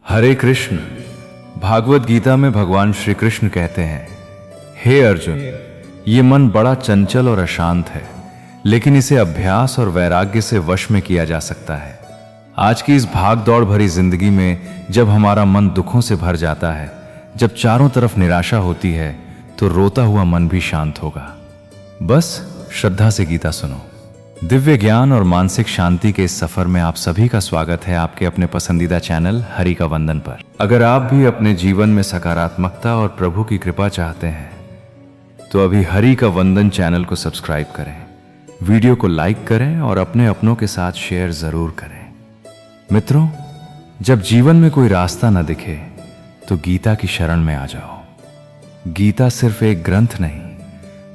हरे कृष्ण। भागवत गीता में भगवान श्री कृष्ण कहते हैं, हे अर्जुन, ये मन बड़ा चंचल और अशांत है, लेकिन इसे अभ्यास और वैराग्य से वश में किया जा सकता है। आज की इस भाग दौड़ भरी जिंदगी में जब हमारा मन दुखों से भर जाता है, जब चारों तरफ निराशा होती है, तो रोता हुआ मन भी शांत होगा। बस श्रद्धा से गीता सुनो। दिव्य ज्ञान और मानसिक शांति के इस सफर में आप सभी का स्वागत है आपके अपने पसंदीदा चैनल हरि का वंदन पर। अगर आप भी अपने जीवन में सकारात्मकता और प्रभु की कृपा चाहते हैं, तो अभी हरि का वंदन चैनल को सब्सक्राइब करें, वीडियो को लाइक करें और अपने अपनों के साथ शेयर जरूर करें। मित्रों, जब जीवन में कोई रास्ता न दिखे तो गीता की शरण में आ जाओ। गीता सिर्फ एक ग्रंथ नहीं,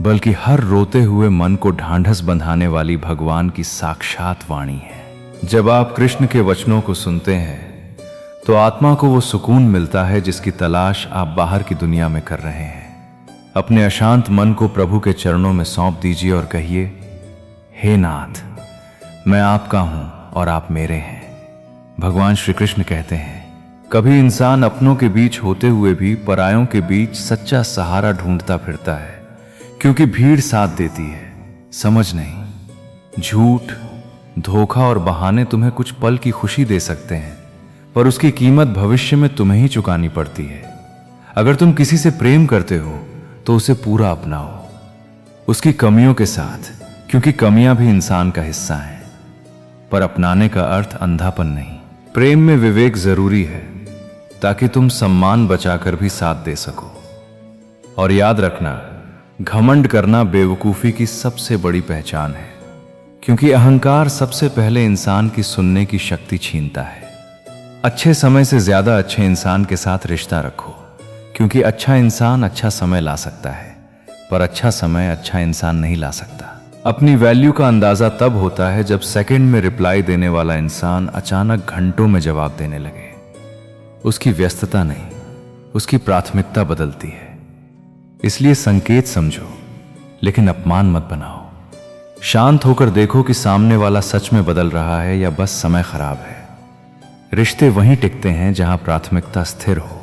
बल्कि हर रोते हुए मन को ढांढस बंधाने वाली भगवान की साक्षात वाणी है। जब आप कृष्ण के वचनों को सुनते हैं तो आत्मा को वो सुकून मिलता है जिसकी तलाश आप बाहर की दुनिया में कर रहे हैं। अपने अशांत मन को प्रभु के चरणों में सौंप दीजिए और कहिए, हे नाथ, मैं आपका हूं और आप मेरे हैं। भगवान श्री कृष्ण कहते हैं, कभी इंसान अपनों के बीच होते हुए भी परायों के बीच सच्चा सहारा ढूंढता फिरता है, क्योंकि भीड़ साथ देती है, समझ नहीं। झूठ, धोखा और बहाने तुम्हें कुछ पल की खुशी दे सकते हैं, पर उसकी कीमत भविष्य में तुम्हें ही चुकानी पड़ती है। अगर तुम किसी से प्रेम करते हो तो उसे पूरा अपनाओ, उसकी कमियों के साथ, क्योंकि कमियां भी इंसान का हिस्सा हैं। पर अपनाने का अर्थ अंधापन नहीं। प्रेम में विवेक जरूरी है, ताकि तुम सम्मान बचाकर भी साथ दे सको। और याद रखना, घमंड करना बेवकूफी की सबसे बड़ी पहचान है, क्योंकि अहंकार सबसे पहले इंसान की सुनने की शक्ति छीनता है। अच्छे समय से ज्यादा अच्छे इंसान के साथ रिश्ता रखो, क्योंकि अच्छा इंसान अच्छा समय ला सकता है, पर अच्छा समय अच्छा इंसान नहीं ला सकता। अपनी वैल्यू का अंदाजा तब होता है जब सेकंड में रिप्लाई देने वाला इंसान अचानक घंटों में जवाब देने लगे। उसकी व्यस्तता नहीं, उसकी प्राथमिकता बदलती है। इसलिए संकेत समझो, लेकिन अपमान मत बनाओ। शांत होकर देखो कि सामने वाला सच में बदल रहा है या बस समय खराब है। रिश्ते वहीं टिकते हैं जहां प्राथमिकता स्थिर हो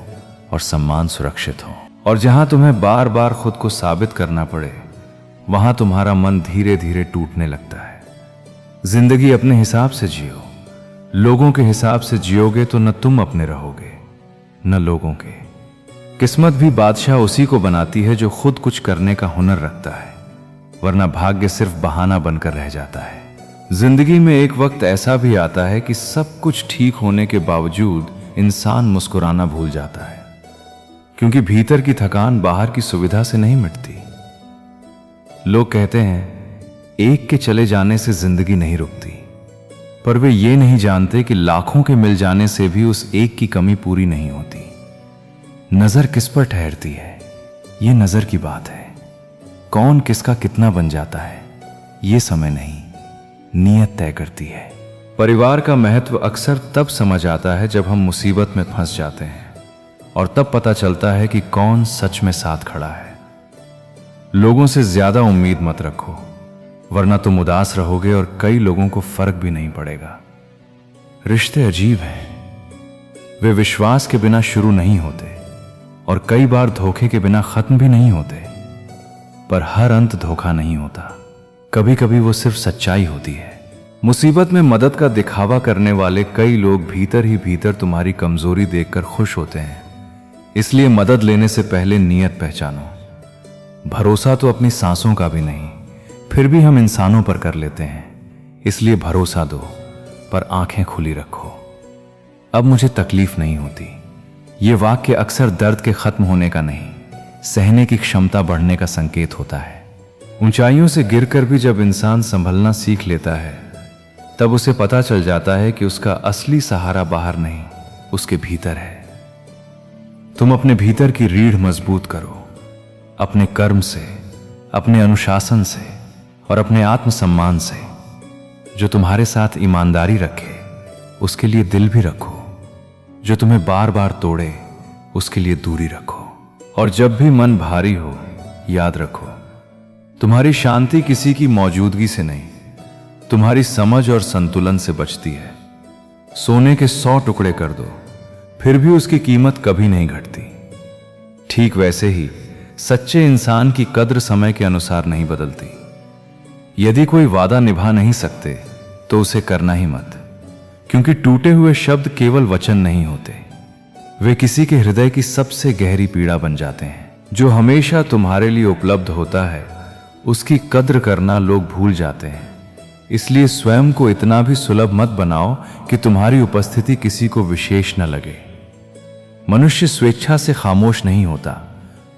और सम्मान सुरक्षित हो। और जहां तुम्हें बार बार खुद को साबित करना पड़े, वहां तुम्हारा मन धीरे धीरे टूटने लगता है। जिंदगी अपने हिसाब से जियो। लोगों के हिसाब से जियोगे तो न तुम अपने रहोगे, न लोगों के। किस्मत भी बादशाह उसी को बनाती है जो खुद कुछ करने का हुनर रखता है, वरना भाग्य सिर्फ बहाना बनकर रह जाता है। जिंदगी में एक वक्त ऐसा भी आता है कि सब कुछ ठीक होने के बावजूद इंसान मुस्कुराना भूल जाता है, क्योंकि भीतर की थकान बाहर की सुविधा से नहीं मिटती। लोग कहते हैं, एक के चले जाने से जिंदगी नहीं रुकती, पर वे ये नहीं जानते कि लाखों के मिल जाने से भी उस एक की कमी पूरी नहीं होती। नजर किस पर ठहरती है, ये नजर की बात है। कौन किसका कितना बन जाता है, ये समय नहीं, नीयत तय करती है। परिवार का महत्व अक्सर तब समझ आता है जब हम मुसीबत में फंस जाते हैं, और तब पता चलता है कि कौन सच में साथ खड़ा है। लोगों से ज्यादा उम्मीद मत रखो, वरना तुम उदास रहोगे और कई लोगों को फर्क भी नहीं पड़ेगा। रिश्ते अजीब हैं, वे विश्वास के बिना शुरू नहीं होते और कई बार धोखे के बिना खत्म भी नहीं होते। पर हर अंत धोखा नहीं होता, कभी कभी वो सिर्फ सच्चाई होती है। मुसीबत में मदद का दिखावा करने वाले कई लोग भीतर ही भीतर तुम्हारी कमजोरी देखकर खुश होते हैं। इसलिए मदद लेने से पहले नीयत पहचानो। भरोसा तो अपनी सांसों का भी नहीं, फिर भी हम इंसानों पर कर लेते हैं। इसलिए भरोसा दो, पर आंखें खुली रखो। अब मुझे तकलीफ नहीं होती, ये वाक्य अक्सर दर्द के खत्म होने का नहीं, सहने की क्षमता बढ़ने का संकेत होता है। ऊंचाइयों से गिरकर भी जब इंसान संभलना सीख लेता है, तब उसे पता चल जाता है कि उसका असली सहारा बाहर नहीं, उसके भीतर है। तुम अपने भीतर की रीढ़ मजबूत करो, अपने कर्म से, अपने अनुशासन से और अपने आत्मसम्मान से। जो तुम्हारे साथ ईमानदारी रखे, उसके लिए दिल भी रखो। जो तुम्हें बार बार तोड़े, उसके लिए दूरी रखो। और जब भी मन भारी हो, याद रखो, तुम्हारी शांति किसी की मौजूदगी से नहीं, तुम्हारी समझ और संतुलन से बचती है। सोने के 100 टुकड़े कर दो, फिर भी उसकी कीमत कभी नहीं घटती। ठीक वैसे ही सच्चे इंसान की कद्र समय के अनुसार नहीं बदलती। यदि कोई वादा निभा नहीं सकते तो उसे करना ही मत, क्योंकि टूटे हुए शब्द केवल वचन नहीं होते, वे किसी के हृदय की सबसे गहरी पीड़ा बन जाते हैं। जो हमेशा तुम्हारे लिए उपलब्ध होता है उसकी कद्र करना लोग भूल जाते हैं। इसलिए स्वयं को इतना भी सुलभ मत बनाओ कि तुम्हारी उपस्थिति किसी को विशेष न लगे। मनुष्य स्वेच्छा से खामोश नहीं होता,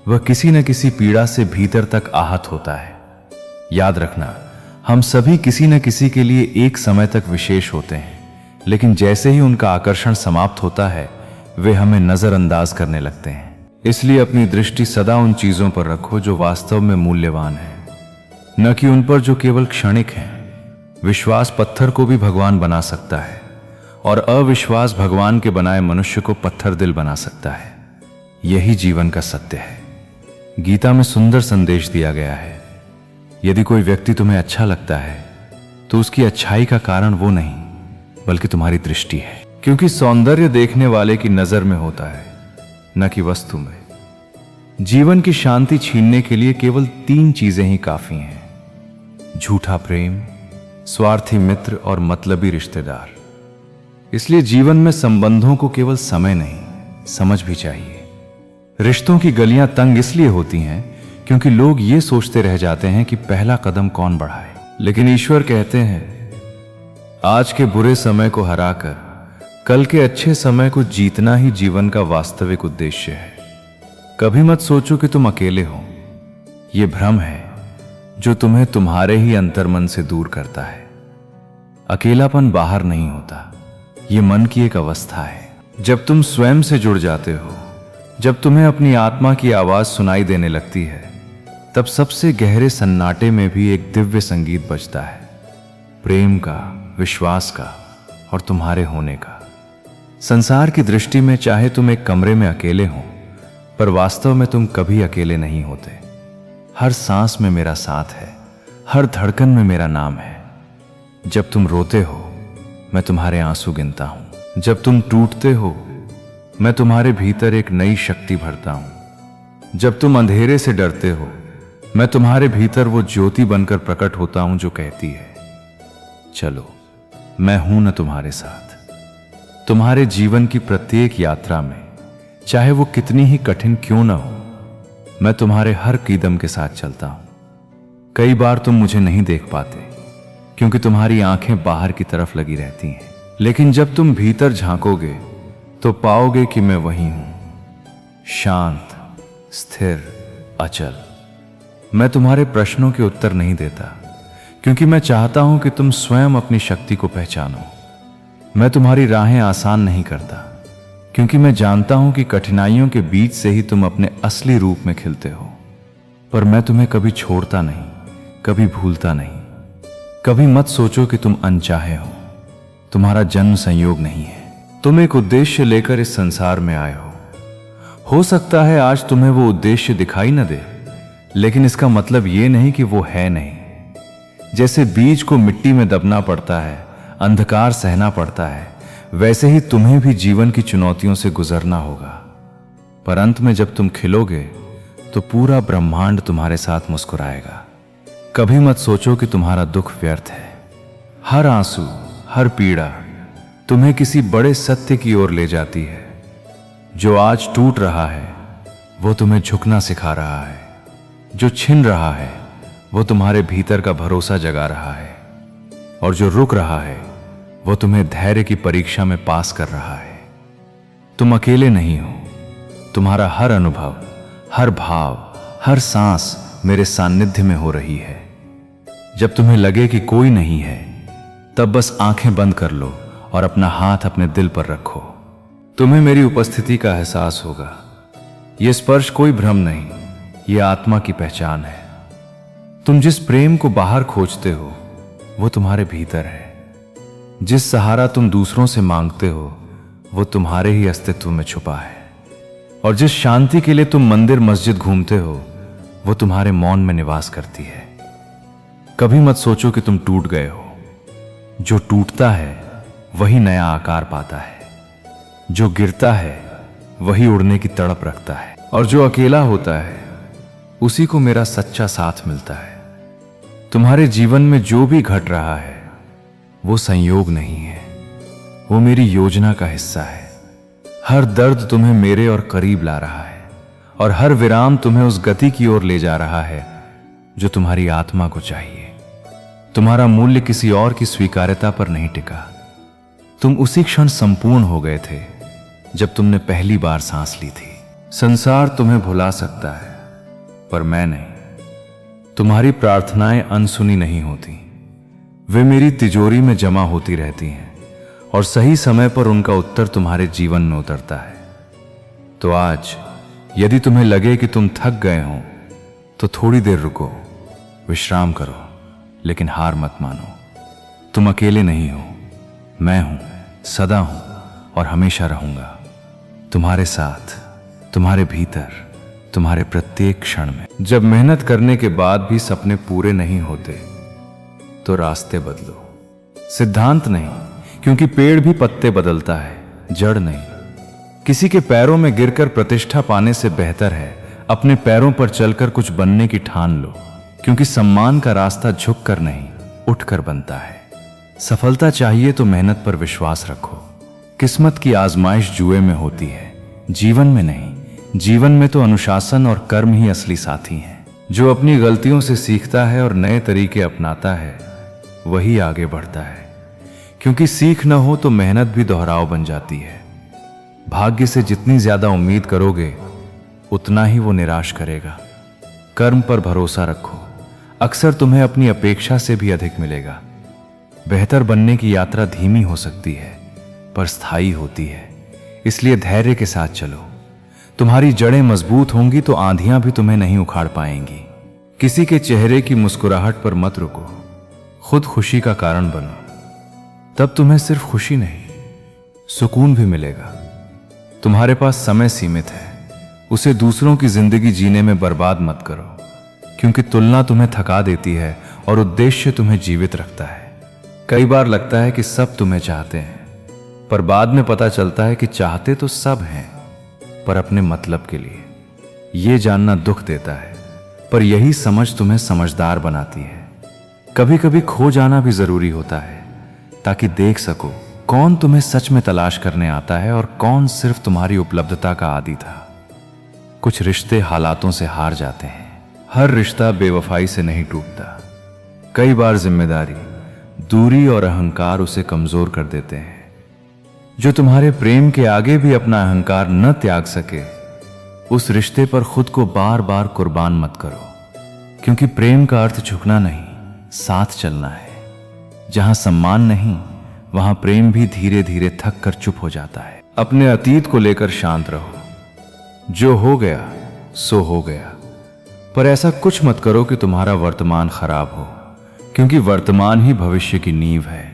वह किसी न किसी पीड़ा से भीतर तक आहत होता है। याद रखना, हम सभी किसी न किसी के लिए एक समय तक विशेष होते हैं, लेकिन जैसे ही उनका आकर्षण समाप्त होता है वे हमें नजरअंदाज करने लगते हैं। इसलिए अपनी दृष्टि सदा उन चीजों पर रखो जो वास्तव में मूल्यवान है, न कि उन पर जो केवल क्षणिक हैं। विश्वास पत्थर को भी भगवान बना सकता है और अविश्वास भगवान के बनाए मनुष्य को पत्थर दिल बना सकता है। यही जीवन का सत्य है। गीता में सुंदर संदेश दिया गया है, यदि कोई व्यक्ति तुम्हें अच्छा लगता है तो उसकी अच्छाई का कारण वो नहीं बल्कि तुम्हारी दृष्टि है, क्योंकि सौंदर्य देखने वाले की नजर में होता है, न कि वस्तु में। जीवन की शांति छीनने के लिए केवल 3 चीजें ही काफी हैं: झूठा प्रेम, स्वार्थी मित्र और मतलबी रिश्तेदार। इसलिए जीवन में संबंधों को केवल समय नहीं, समझ भी चाहिए। रिश्तों की गलियां तंग इसलिए होती हैं क्योंकि लोग ये सोचते रह जाते हैं कि पहला कदम कौन बढ़ाए। लेकिन ईश्वर कहते हैं, आज के बुरे समय को हराकर कल के अच्छे समय को जीतना ही जीवन का वास्तविक उद्देश्य है। कभी मत सोचो कि तुम अकेले हो। यह भ्रम है जो तुम्हें तुम्हारे ही अंतर्मन से दूर करता है। अकेलापन बाहर नहीं होता, यह मन की एक अवस्था है। जब तुम स्वयं से जुड़ जाते हो, जब तुम्हें अपनी आत्मा की आवाज सुनाई देने लगती है, तब सबसे गहरे सन्नाटे में भी एक दिव्य संगीत बजता है, प्रेम का, विश्वास का और तुम्हारे होने का। संसार की दृष्टि में चाहे तुम एक कमरे में अकेले हो, पर वास्तव में तुम कभी अकेले नहीं होते। हर सांस में मेरा साथ है, हर धड़कन में मेरा नाम है। जब तुम रोते हो मैं तुम्हारे आंसू गिनता हूं, जब तुम टूटते हो मैं तुम्हारे भीतर एक नई शक्ति भरता हूं, जब तुम अंधेरे से डरते हो मैं तुम्हारे भीतर वो ज्योति बनकर प्रकट होता हूं जो कहती है, चलो मैं हूं न तुम्हारे साथ। तुम्हारे जीवन की प्रत्येक यात्रा में, चाहे वो कितनी ही कठिन क्यों न हो, मैं तुम्हारे हर कदम के साथ चलता हूं। कई बार तुम मुझे नहीं देख पाते क्योंकि तुम्हारी आंखें बाहर की तरफ लगी रहती हैं, लेकिन जब तुम भीतर झांकोगे तो पाओगे कि मैं वही हूं, शांत, स्थिर, अचल। मैं तुम्हारे प्रश्नों के उत्तर नहीं देता क्योंकि मैं चाहता हूं कि तुम स्वयं अपनी शक्ति को पहचानो। मैं तुम्हारी राहें आसान नहीं करता क्योंकि मैं जानता हूं कि कठिनाइयों के बीच से ही तुम अपने असली रूप में खिलते हो। पर मैं तुम्हें कभी छोड़ता नहीं, कभी भूलता नहीं। कभी मत सोचो कि तुम अनचाहे हो। तुम्हारा जन्म संयोग नहीं है, तुम एक उद्देश्य लेकर इस संसार में आए हो सकता है आज तुम्हें वो उद्देश्य दिखाई न दे, लेकिन इसका मतलब ये नहीं कि वो है नहीं। जैसे बीज को मिट्टी में दबना पड़ता है, अंधकार सहना पड़ता है, वैसे ही तुम्हें भी जीवन की चुनौतियों से गुजरना होगा। पर अंत में जब तुम खिलोगे तो पूरा ब्रह्मांड तुम्हारे साथ मुस्कुराएगा। कभी मत सोचो कि तुम्हारा दुख व्यर्थ है। हर आंसू, हर पीड़ा तुम्हें किसी बड़े सत्य की ओर ले जाती है। जो आज टूट रहा है वो तुम्हें झुकना सिखा रहा है, जो छिन रहा है वो तुम्हारे भीतर का भरोसा जगा रहा है, और जो रुक रहा है वो तुम्हें धैर्य की परीक्षा में पास कर रहा है। तुम अकेले नहीं हो। तुम्हारा हर अनुभव, हर भाव, हर सांस मेरे सानिध्य में हो रही है। जब तुम्हें लगे कि कोई नहीं है, तब बस आंखें बंद कर लो और अपना हाथ अपने दिल पर रखो। तुम्हें मेरी उपस्थिति का एहसास होगा। यह स्पर्श कोई भ्रम नहीं, यह आत्मा की पहचान है। तुम जिस प्रेम को बाहर खोजते हो वो तुम्हारे भीतर है। जिस सहारा तुम दूसरों से मांगते हो वो तुम्हारे ही अस्तित्व में छुपा है। और जिस शांति के लिए तुम मंदिर मस्जिद घूमते हो वो तुम्हारे मौन में निवास करती है। कभी मत सोचो कि तुम टूट गए हो। जो टूटता है वही नया आकार पाता है। जो गिरता है वही उड़ने की तड़प रखता है, और जो अकेला होता है उसी को मेरा सच्चा साथ मिलता है। तुम्हारे जीवन में जो भी घट रहा है वो संयोग नहीं है, वो मेरी योजना का हिस्सा है। हर दर्द तुम्हें मेरे और करीब ला रहा है, और हर विराम तुम्हें उस गति की ओर ले जा रहा है जो तुम्हारी आत्मा को चाहिए। तुम्हारा मूल्य किसी और की स्वीकार्यता पर नहीं टिका। तुम उसी क्षण संपूर्ण हो गए थे जब तुमने पहली बार सांस ली थी। संसार तुम्हें भुला सकता है पर मैं नहीं। तुम्हारी प्रार्थनाएं अनसुनी नहीं होती, वे मेरी तिजोरी में जमा होती रहती हैं, और सही समय पर उनका उत्तर तुम्हारे जीवन में उतरता है। तो आज यदि तुम्हें लगे कि तुम थक गए हो तो थोड़ी देर रुको, विश्राम करो, लेकिन हार मत मानो। तुम अकेले नहीं हो, मैं हूं, सदा हूं और हमेशा रहूंगा तुम्हारे साथ, तुम्हारे भीतर, तुम्हारे प्रत्येक क्षण में। जब मेहनत करने के बाद भी सपने पूरे नहीं होते तो रास्ते बदलो। सिद्धांत नहीं, क्योंकि पेड़ भी पत्ते बदलता है, जड़ नहीं। किसी के पैरों में गिरकर प्रतिष्ठा पाने से बेहतर है अपने पैरों पर चलकर कुछ बनने की ठान लो, क्योंकि सम्मान का रास्ता झुककर नहीं, उठकर बनता है। सफलता चाहिए तो मेहनत पर विश्वास रखो। किस्मत की आजमाइश जुए में होती है, जीवन में नहीं। जीवन में तो अनुशासन और कर्म ही असली साथी हैं। जो अपनी गलतियों से सीखता है और नए तरीके अपनाता है वही आगे बढ़ता है, क्योंकि सीख न हो तो मेहनत भी दोहराव बन जाती है। भाग्य से जितनी ज्यादा उम्मीद करोगे उतना ही वो निराश करेगा। कर्म पर भरोसा रखो, अक्सर तुम्हें अपनी अपेक्षा से भी अधिक मिलेगा। बेहतर बनने की यात्रा धीमी हो सकती है पर स्थायी होती है, इसलिए धैर्य के साथ चलो। तुम्हारी जड़ें मजबूत होंगी तो आंधियां भी तुम्हें नहीं उखाड़ पाएंगी। किसी के चेहरे की मुस्कुराहट पर मत रुको, खुद खुशी का कारण बनो, तब तुम्हें सिर्फ खुशी नहीं सुकून भी मिलेगा। तुम्हारे पास समय सीमित है, उसे दूसरों की जिंदगी जीने में बर्बाद मत करो, क्योंकि तुलना तुम्हें थका देती है और उद्देश्य तुम्हें जीवित रखता है। कई बार लगता है कि सब तुम्हें चाहते हैं, पर बाद में पता चलता है कि चाहते तो सब हैं पर अपने मतलब के लिए। यह जानना दुख देता है, पर यही समझ तुम्हें समझदार बनाती है। कभी कभी खो जाना भी जरूरी होता है ताकि देख सको कौन तुम्हें सच में तलाश करने आता है और कौन सिर्फ तुम्हारी उपलब्धता का आदी था। कुछ रिश्ते हालातों से हार जाते हैं, हर रिश्ता बेवफाई से नहीं टूटता। कई बार जिम्मेदारी, दूरी और अहंकार उसे कमजोर कर देते हैं। जो तुम्हारे प्रेम के आगे भी अपना अहंकार न त्याग सके, उस रिश्ते पर खुद को बार बार कुर्बान मत करो, क्योंकि प्रेम का अर्थ झुकना नहीं, साथ चलना है। जहां सम्मान नहीं वहां प्रेम भी धीरे धीरे थक कर चुप हो जाता है। अपने अतीत को लेकर शांत रहो, जो हो गया सो हो गया, पर ऐसा कुछ मत करो कि तुम्हारा वर्तमान खराब हो, क्योंकि वर्तमान ही भविष्य की नींव है।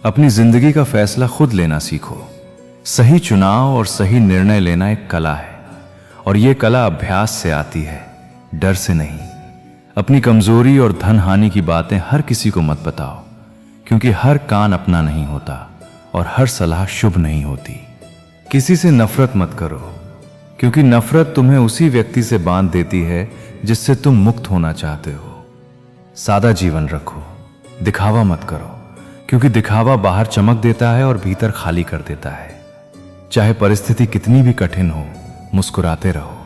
अपनी जिंदगी का फैसला खुद लेना सीखो। सही चुनाव और सही निर्णय लेना एक कला है, और यह कला अभ्यास से आती है, डर से नहीं। अपनी कमजोरी और धन हानि की बातें हर किसी को मत बताओ, क्योंकि हर कान अपना नहीं होता और हर सलाह शुभ नहीं होती। किसी से नफरत मत करो, क्योंकि नफरत तुम्हें उसी व्यक्ति से बांध देती है जिससे तुम मुक्त होना चाहते हो। सादा जीवन रखो, दिखावा मत करो, क्योंकि दिखावा बाहर चमक देता है और भीतर खाली कर देता है। चाहे परिस्थिति कितनी भी कठिन हो, मुस्कुराते रहो।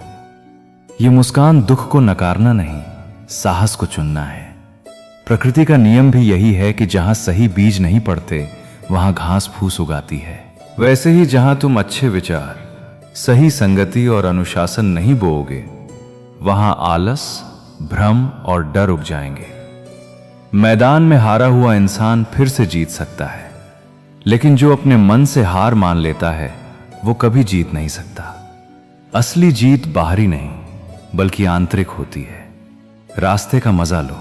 ये मुस्कान दुख को नकारना नहीं, साहस को चुनना है। प्रकृति का नियम भी यही है कि जहां सही बीज नहीं पड़ते वहां घास फूस उगाती है। वैसे ही जहां तुम अच्छे विचार, सही संगति और अनुशासन नहीं बोओगे, वहां आलस, भ्रम और डर उग जाएंगे। मैदान में हारा हुआ इंसान फिर से जीत सकता है, लेकिन जो अपने मन से हार मान लेता है वो कभी जीत नहीं सकता। असली जीत बाहरी नहीं बल्कि आंतरिक होती है। रास्ते का मजा लो,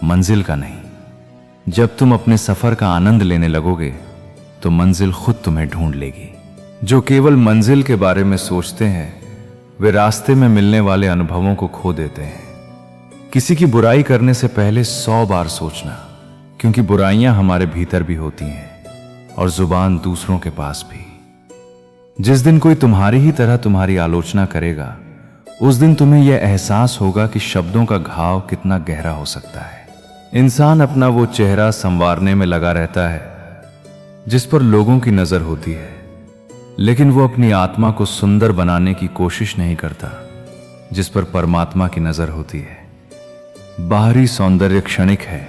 मंजिल का नहीं। जब तुम अपने सफर का आनंद लेने लगोगे तो मंजिल खुद तुम्हें ढूंढ लेगी। जो केवल मंजिल के बारे में सोचते हैं वे रास्ते में मिलने वाले अनुभवों को खो देते हैं। किसी की बुराई करने से पहले 100 बार सोचना, क्योंकि बुराइयां हमारे भीतर भी होती हैं और जुबान दूसरों के पास भी। जिस दिन कोई तुम्हारी ही तरह तुम्हारी आलोचना करेगा, उस दिन तुम्हें यह एहसास होगा कि शब्दों का घाव कितना गहरा हो सकता है। इंसान अपना वो चेहरा संवारने में लगा रहता है जिस पर लोगों की नजर होती है, लेकिन वो अपनी आत्मा को सुंदर बनाने की कोशिश नहीं करता जिस पर परमात्मा की नजर होती है। बाहरी सौंदर्य क्षणिक है,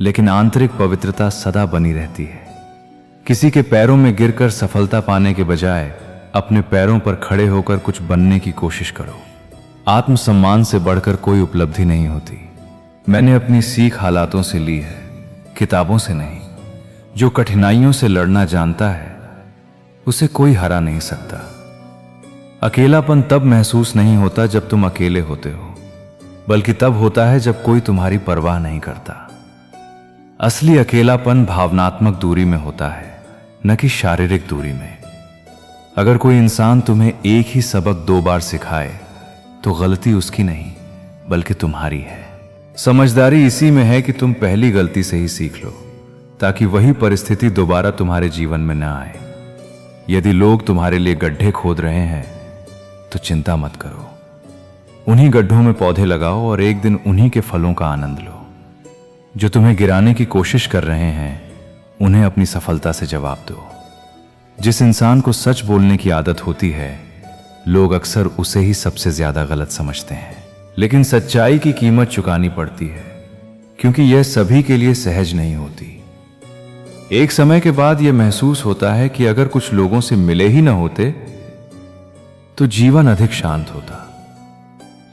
लेकिन आंतरिक पवित्रता सदा बनी रहती है। किसी के पैरों में गिरकर सफलता पाने के बजाय अपने पैरों पर खड़े होकर कुछ बनने की कोशिश करो। आत्मसम्मान से बढ़कर कोई उपलब्धि नहीं होती। मैंने अपनी सीख हालातों से ली है, किताबों से नहीं। जो कठिनाइयों से लड़ना जानता है उसे कोई हरा नहीं सकता। अकेलापन तब महसूस नहीं होता जब तुम अकेले होते हो, बल्कि तब होता है जब कोई तुम्हारी परवाह नहीं करता। असली अकेलापन भावनात्मक दूरी में होता है, न कि शारीरिक दूरी में। अगर कोई इंसान तुम्हें एक ही सबक 2 बार सिखाए तो गलती उसकी नहीं बल्कि तुम्हारी है। समझदारी इसी में है कि तुम पहली गलती से ही सीख लो, ताकि वही परिस्थिति दोबारा तुम्हारे जीवन में न आए। यदि लोग तुम्हारे लिए गड्ढे खोद रहे हैं तो चिंता मत करो। उन्हीं गड्ढों में पौधे लगाओ और एक दिन उन्हीं के फलों का आनंद लो। जो तुम्हें गिराने की कोशिश कर रहे हैं उन्हें अपनी सफलता से जवाब दो। जिस इंसान को सच बोलने की आदत होती है, लोग अक्सर उसे ही सबसे ज्यादा गलत समझते हैं। लेकिन सच्चाई की कीमत चुकानी पड़ती है, क्योंकि यह सभी के लिए सहज नहीं होती। एक समय के बाद यह महसूस होता है कि अगर कुछ लोगों से मिले ही न होते तो जीवन अधिक शांत होता।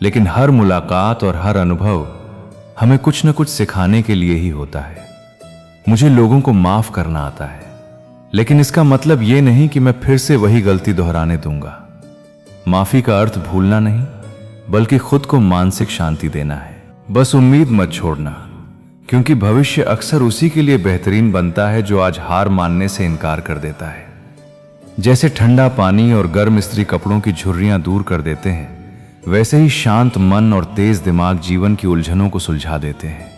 लेकिन हर मुलाकात और हर अनुभव हमें कुछ न कुछ सिखाने के लिए ही होता है। मुझे लोगों को माफ करना आता है, लेकिन इसका मतलब यह नहीं कि मैं फिर से वही गलती दोहराने दूंगा। माफी का अर्थ भूलना नहीं, बल्कि खुद को मानसिक शांति देना है। बस उम्मीद मत छोड़ना, क्योंकि भविष्य अक्सर उसी के लिए बेहतरीन बनता है जो आज हार मानने से इनकार कर देता है। जैसे ठंडा पानी और गर्म इस्त्री कपड़ों की झुर्रियां दूर कर देते हैं, वैसे ही शांत मन और तेज दिमाग जीवन की उलझनों को सुलझा देते हैं।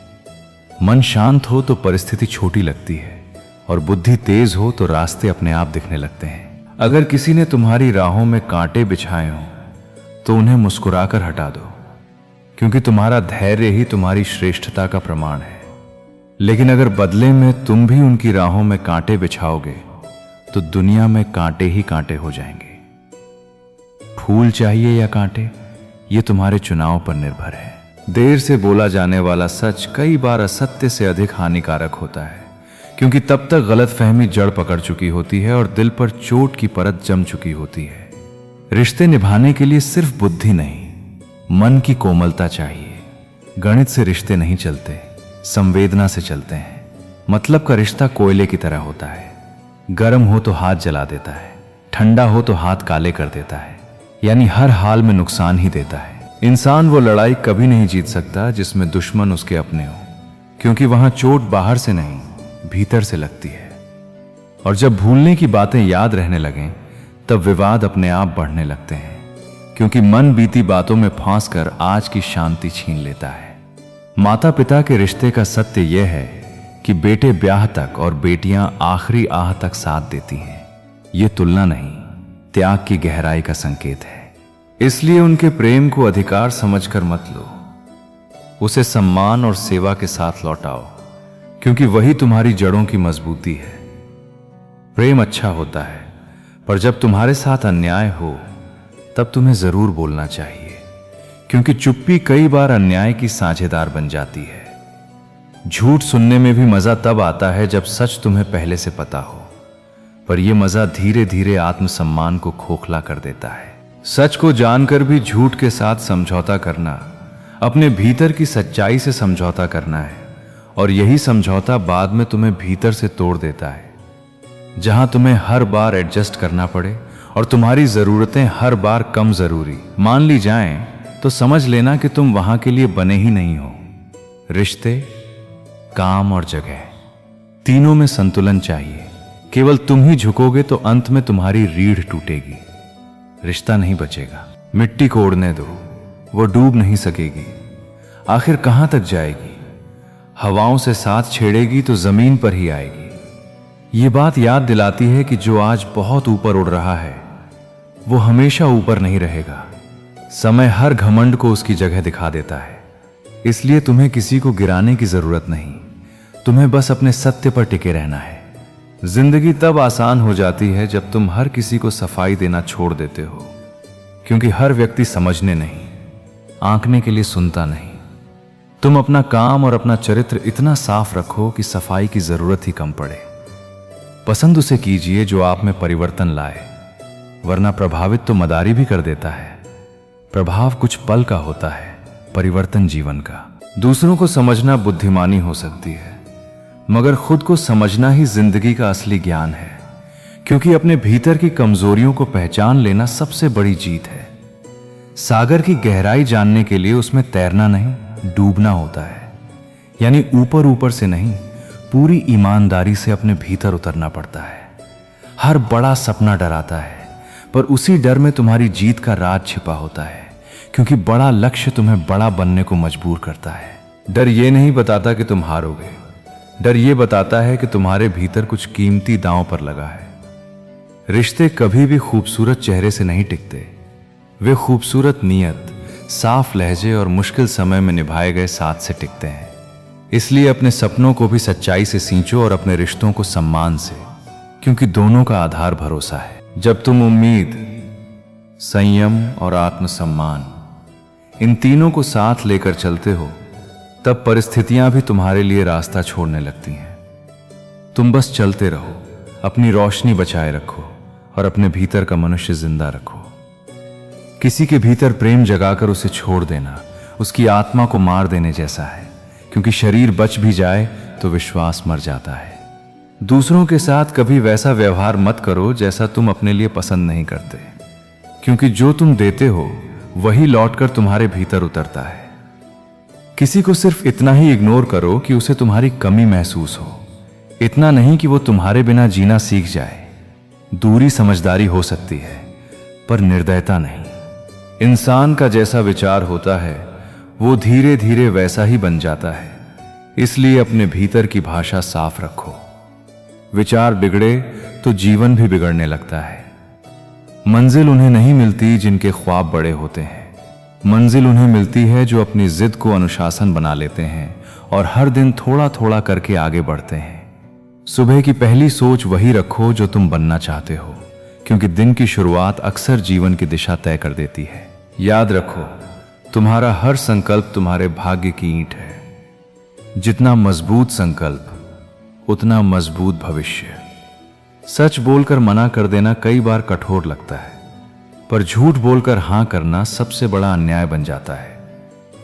मन शांत हो तो परिस्थिति छोटी लगती है, और बुद्धि तेज हो तो रास्ते अपने आप दिखने लगते हैं। अगर किसी ने तुम्हारी राहों में कांटे बिछाए हों तो उन्हें मुस्कुराकर हटा दो, क्योंकि तुम्हारा धैर्य ही तुम्हारी श्रेष्ठता का प्रमाण है। लेकिन अगर बदले में तुम भी उनकी राहों में कांटे बिछाओगे तो दुनिया में कांटे ही कांटे हो जाएंगे। फूल चाहिए या कांटे, ये तुम्हारे चुनाव पर निर्भर है। देर से बोला जाने वाला सच कई बार असत्य से अधिक हानिकारक होता है, क्योंकि तब तक गलतफहमी जड़ पकड़ चुकी होती है और दिल पर चोट की परत जम चुकी होती है। रिश्ते निभाने के लिए सिर्फ बुद्धि नहीं, मन की कोमलता चाहिए। गणित से रिश्ते नहीं चलते, संवेदना से चलते हैं। मतलब का रिश्ता कोयले की तरह होता है, गर्म हो तो हाथ जला देता है, ठंडा हो तो हाथ काले कर देता है, यानी हर हाल में नुकसान ही देता है। इंसान वो लड़ाई कभी नहीं जीत सकता जिसमें दुश्मन उसके अपने हो, क्योंकि वहां चोट बाहर से नहीं भीतर से लगती है। और जब भूलने की बातें याद रहने लगें तब विवाद अपने आप बढ़ने लगते हैं, क्योंकि मन बीती बातों में फांसकर आज की शांति छीन लेता है। माता पिता के रिश्ते का सत्य यह है कि बेटे ब्याह तक और बेटियां आखिरी आह तक साथ देती हैं। यह तुलना नहीं, त्याग की गहराई का संकेत है। इसलिए उनके प्रेम को अधिकार समझकर मत लो, उसे सम्मान और सेवा के साथ लौटाओ, क्योंकि वही तुम्हारी जड़ों की मजबूती है। प्रेम अच्छा होता है, पर जब तुम्हारे साथ अन्याय हो तब तुम्हें जरूर बोलना चाहिए, क्योंकि चुप्पी कई बार अन्याय की साझेदार बन जाती है। झूठ सुनने में भी मजा तब आता है जब सच तुम्हें पहले से पता हो, पर यह मजा धीरे धीरे आत्मसम्मान को खोखला कर देता है। सच को जानकर भी झूठ के साथ समझौता करना अपने भीतर की सच्चाई से समझौता करना है, और यही समझौता बाद में तुम्हें भीतर से तोड़ देता है। जहां तुम्हें हर बार एडजस्ट करना पड़े और तुम्हारी जरूरतें हर बार कम जरूरी मान ली जाएं, तो समझ लेना कि तुम वहां के लिए बने ही नहीं हो। रिश्ते, काम और जगह, तीनों में संतुलन चाहिए। केवल तुम ही झुकोगे तो अंत में तुम्हारी रीढ़ टूटेगी, रिश्ता नहीं बचेगा। मिट्टी को उड़ने दो, वो डूब नहीं सकेगी। आखिर कहां तक जाएगी? हवाओं से साथ छेड़ेगी तो जमीन पर ही आएगी। ये बात याद दिलाती है कि जो आज बहुत ऊपर उड़ रहा है वो हमेशा ऊपर नहीं रहेगा। समय हर घमंड को उसकी जगह दिखा देता है। इसलिए तुम्हें किसी को गिराने की जरूरत नहीं, तुम्हें बस अपने सत्य पर टिके रहना है। जिंदगी तब आसान हो जाती है जब तुम हर किसी को सफाई देना छोड़ देते हो, क्योंकि हर व्यक्ति समझने नहीं, आंकने के लिए सुनता नहीं। तुम अपना काम और अपना चरित्र इतना साफ रखो कि सफाई की जरूरत ही कम पड़े। पसंद उसे कीजिए जो आप में परिवर्तन लाए, वरना प्रभावित तो मदारी भी कर देता है। प्रभाव कुछ पल का होता है, परिवर्तन जीवन का। दूसरों को समझना बुद्धिमानी हो सकती है, मगर खुद को समझना ही जिंदगी का असली ज्ञान है, क्योंकि अपने भीतर की कमजोरियों को पहचान लेना सबसे बड़ी जीत है। सागर की गहराई जानने के लिए उसमें तैरना नहीं, डूबना होता है। यानी ऊपर ऊपर से नहीं, पूरी ईमानदारी से अपने भीतर उतरना पड़ता है। हर बड़ा सपना डराता है, पर उसी डर में तुम्हारी जीत का राज छिपा होता है, क्योंकि बड़ा लक्ष्य तुम्हें बड़ा बनने को मजबूर करता है। डर ये नहीं बताता कि तुम हारोगे, डर ये बताता है कि तुम्हारे भीतर कुछ कीमती दांव पर लगा है। रिश्ते कभी भी खूबसूरत चेहरे से नहीं टिकते, वे खूबसूरत नीयत, साफ लहजे और मुश्किल समय में निभाए गए साथ से टिकते हैं। इसलिए अपने सपनों को भी सच्चाई से सींचो और अपने रिश्तों को सम्मान से, क्योंकि दोनों का आधार भरोसा है। जब तुम उम्मीद, संयम और आत्मसम्मान इन तीनों को साथ लेकर चलते हो, तब परिस्थितियां भी तुम्हारे लिए रास्ता छोड़ने लगती हैं। तुम बस चलते रहो, अपनी रोशनी बचाए रखो और अपने भीतर का मनुष्य जिंदा रखो। किसी के भीतर प्रेम जगाकर उसे छोड़ देना उसकी आत्मा को मार देने जैसा है, क्योंकि शरीर बच भी जाए तो विश्वास मर जाता है। दूसरों के साथ कभी वैसा व्यवहार मत करो जैसा तुम अपने लिए पसंद नहीं करते, क्योंकि जो तुम देते हो वही लौटकर तुम्हारे भीतर उतरता है। किसी को सिर्फ इतना ही इग्नोर करो कि उसे तुम्हारी कमी महसूस हो, इतना नहीं कि वो तुम्हारे बिना जीना सीख जाए। दूरी समझदारी हो सकती है, पर निर्दयता नहीं। इंसान का जैसा विचार होता है वो धीरे धीरे वैसा ही बन जाता है। इसलिए अपने भीतर की भाषा साफ रखो। विचार बिगड़े तो जीवन भी बिगड़ने लगता है। मंजिल उन्हें नहीं मिलती जिनके ख्वाब बड़े होते हैं, मंजिल उन्हें मिलती है जो अपनी जिद को अनुशासन बना लेते हैं और हर दिन थोड़ा थोड़ा करके आगे बढ़ते हैं। सुबह की पहली सोच वही रखो जो तुम बनना चाहते हो, क्योंकि दिन की शुरुआत अक्सर जीवन की दिशा तय कर देती है। याद रखो, तुम्हारा हर संकल्प तुम्हारे भाग्य की ईंट है। जितना मजबूत संकल्प उतना मजबूत भविष्य। सच बोलकर मना कर देना कई बार कठोर लगता है, पर झूठ बोलकर हां करना सबसे बड़ा अन्याय बन जाता है,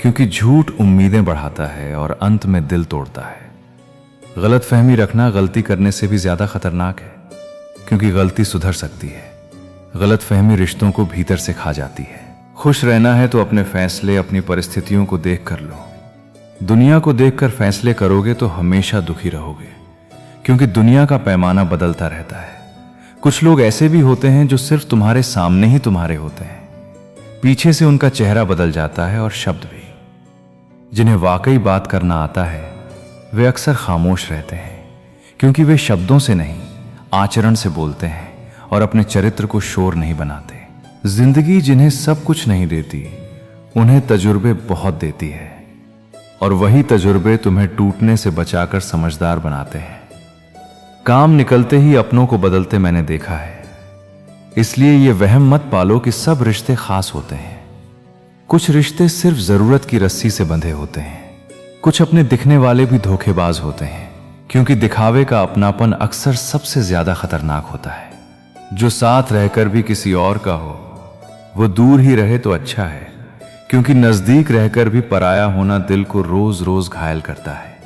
क्योंकि झूठ उम्मीदें बढ़ाता है और अंत में दिल तोड़ता है। गलतफहमी रखना गलती करने से भी ज्यादा खतरनाक है, क्योंकि गलती सुधर सकती है, गलतफहमी रिश्तों को भीतर से खा जाती है। खुश रहना है तो अपने फैसले अपनी परिस्थितियों को देख कर लो। दुनिया को देखकर फैसले करोगे तो हमेशा दुखी रहोगे, क्योंकि दुनिया का पैमाना बदलता रहता है। कुछ लोग ऐसे भी होते हैं जो सिर्फ तुम्हारे सामने ही तुम्हारे होते हैं, पीछे से उनका चेहरा बदल जाता है और शब्द भी। जिन्हें वाकई बात करना आता है वे अक्सर खामोश रहते हैं, क्योंकि वे शब्दों से नहीं आचरण से बोलते हैं और अपने चरित्र को शोर नहीं बनाते। जिंदगी जिन्हें सब कुछ नहीं देती उन्हें तजुर्बे बहुत देती है, और वही तजुर्बे तुम्हें टूटने से बचाकर समझदार बनाते हैं। काम निकलते ही अपनों को बदलते मैंने देखा है, इसलिए ये वहम मत पालो कि सब रिश्ते खास होते हैं। कुछ रिश्ते सिर्फ जरूरत की रस्सी से बंधे होते हैं। कुछ अपने दिखने वाले भी धोखेबाज होते हैं, क्योंकि दिखावे का अपनापन अक्सर सबसे ज्यादा खतरनाक होता है। जो साथ रहकर भी किसी और का हो वो दूर ही रहे तो अच्छा है, क्योंकि नजदीक रहकर भी पराया होना दिल को रोज रोज घायल करता है।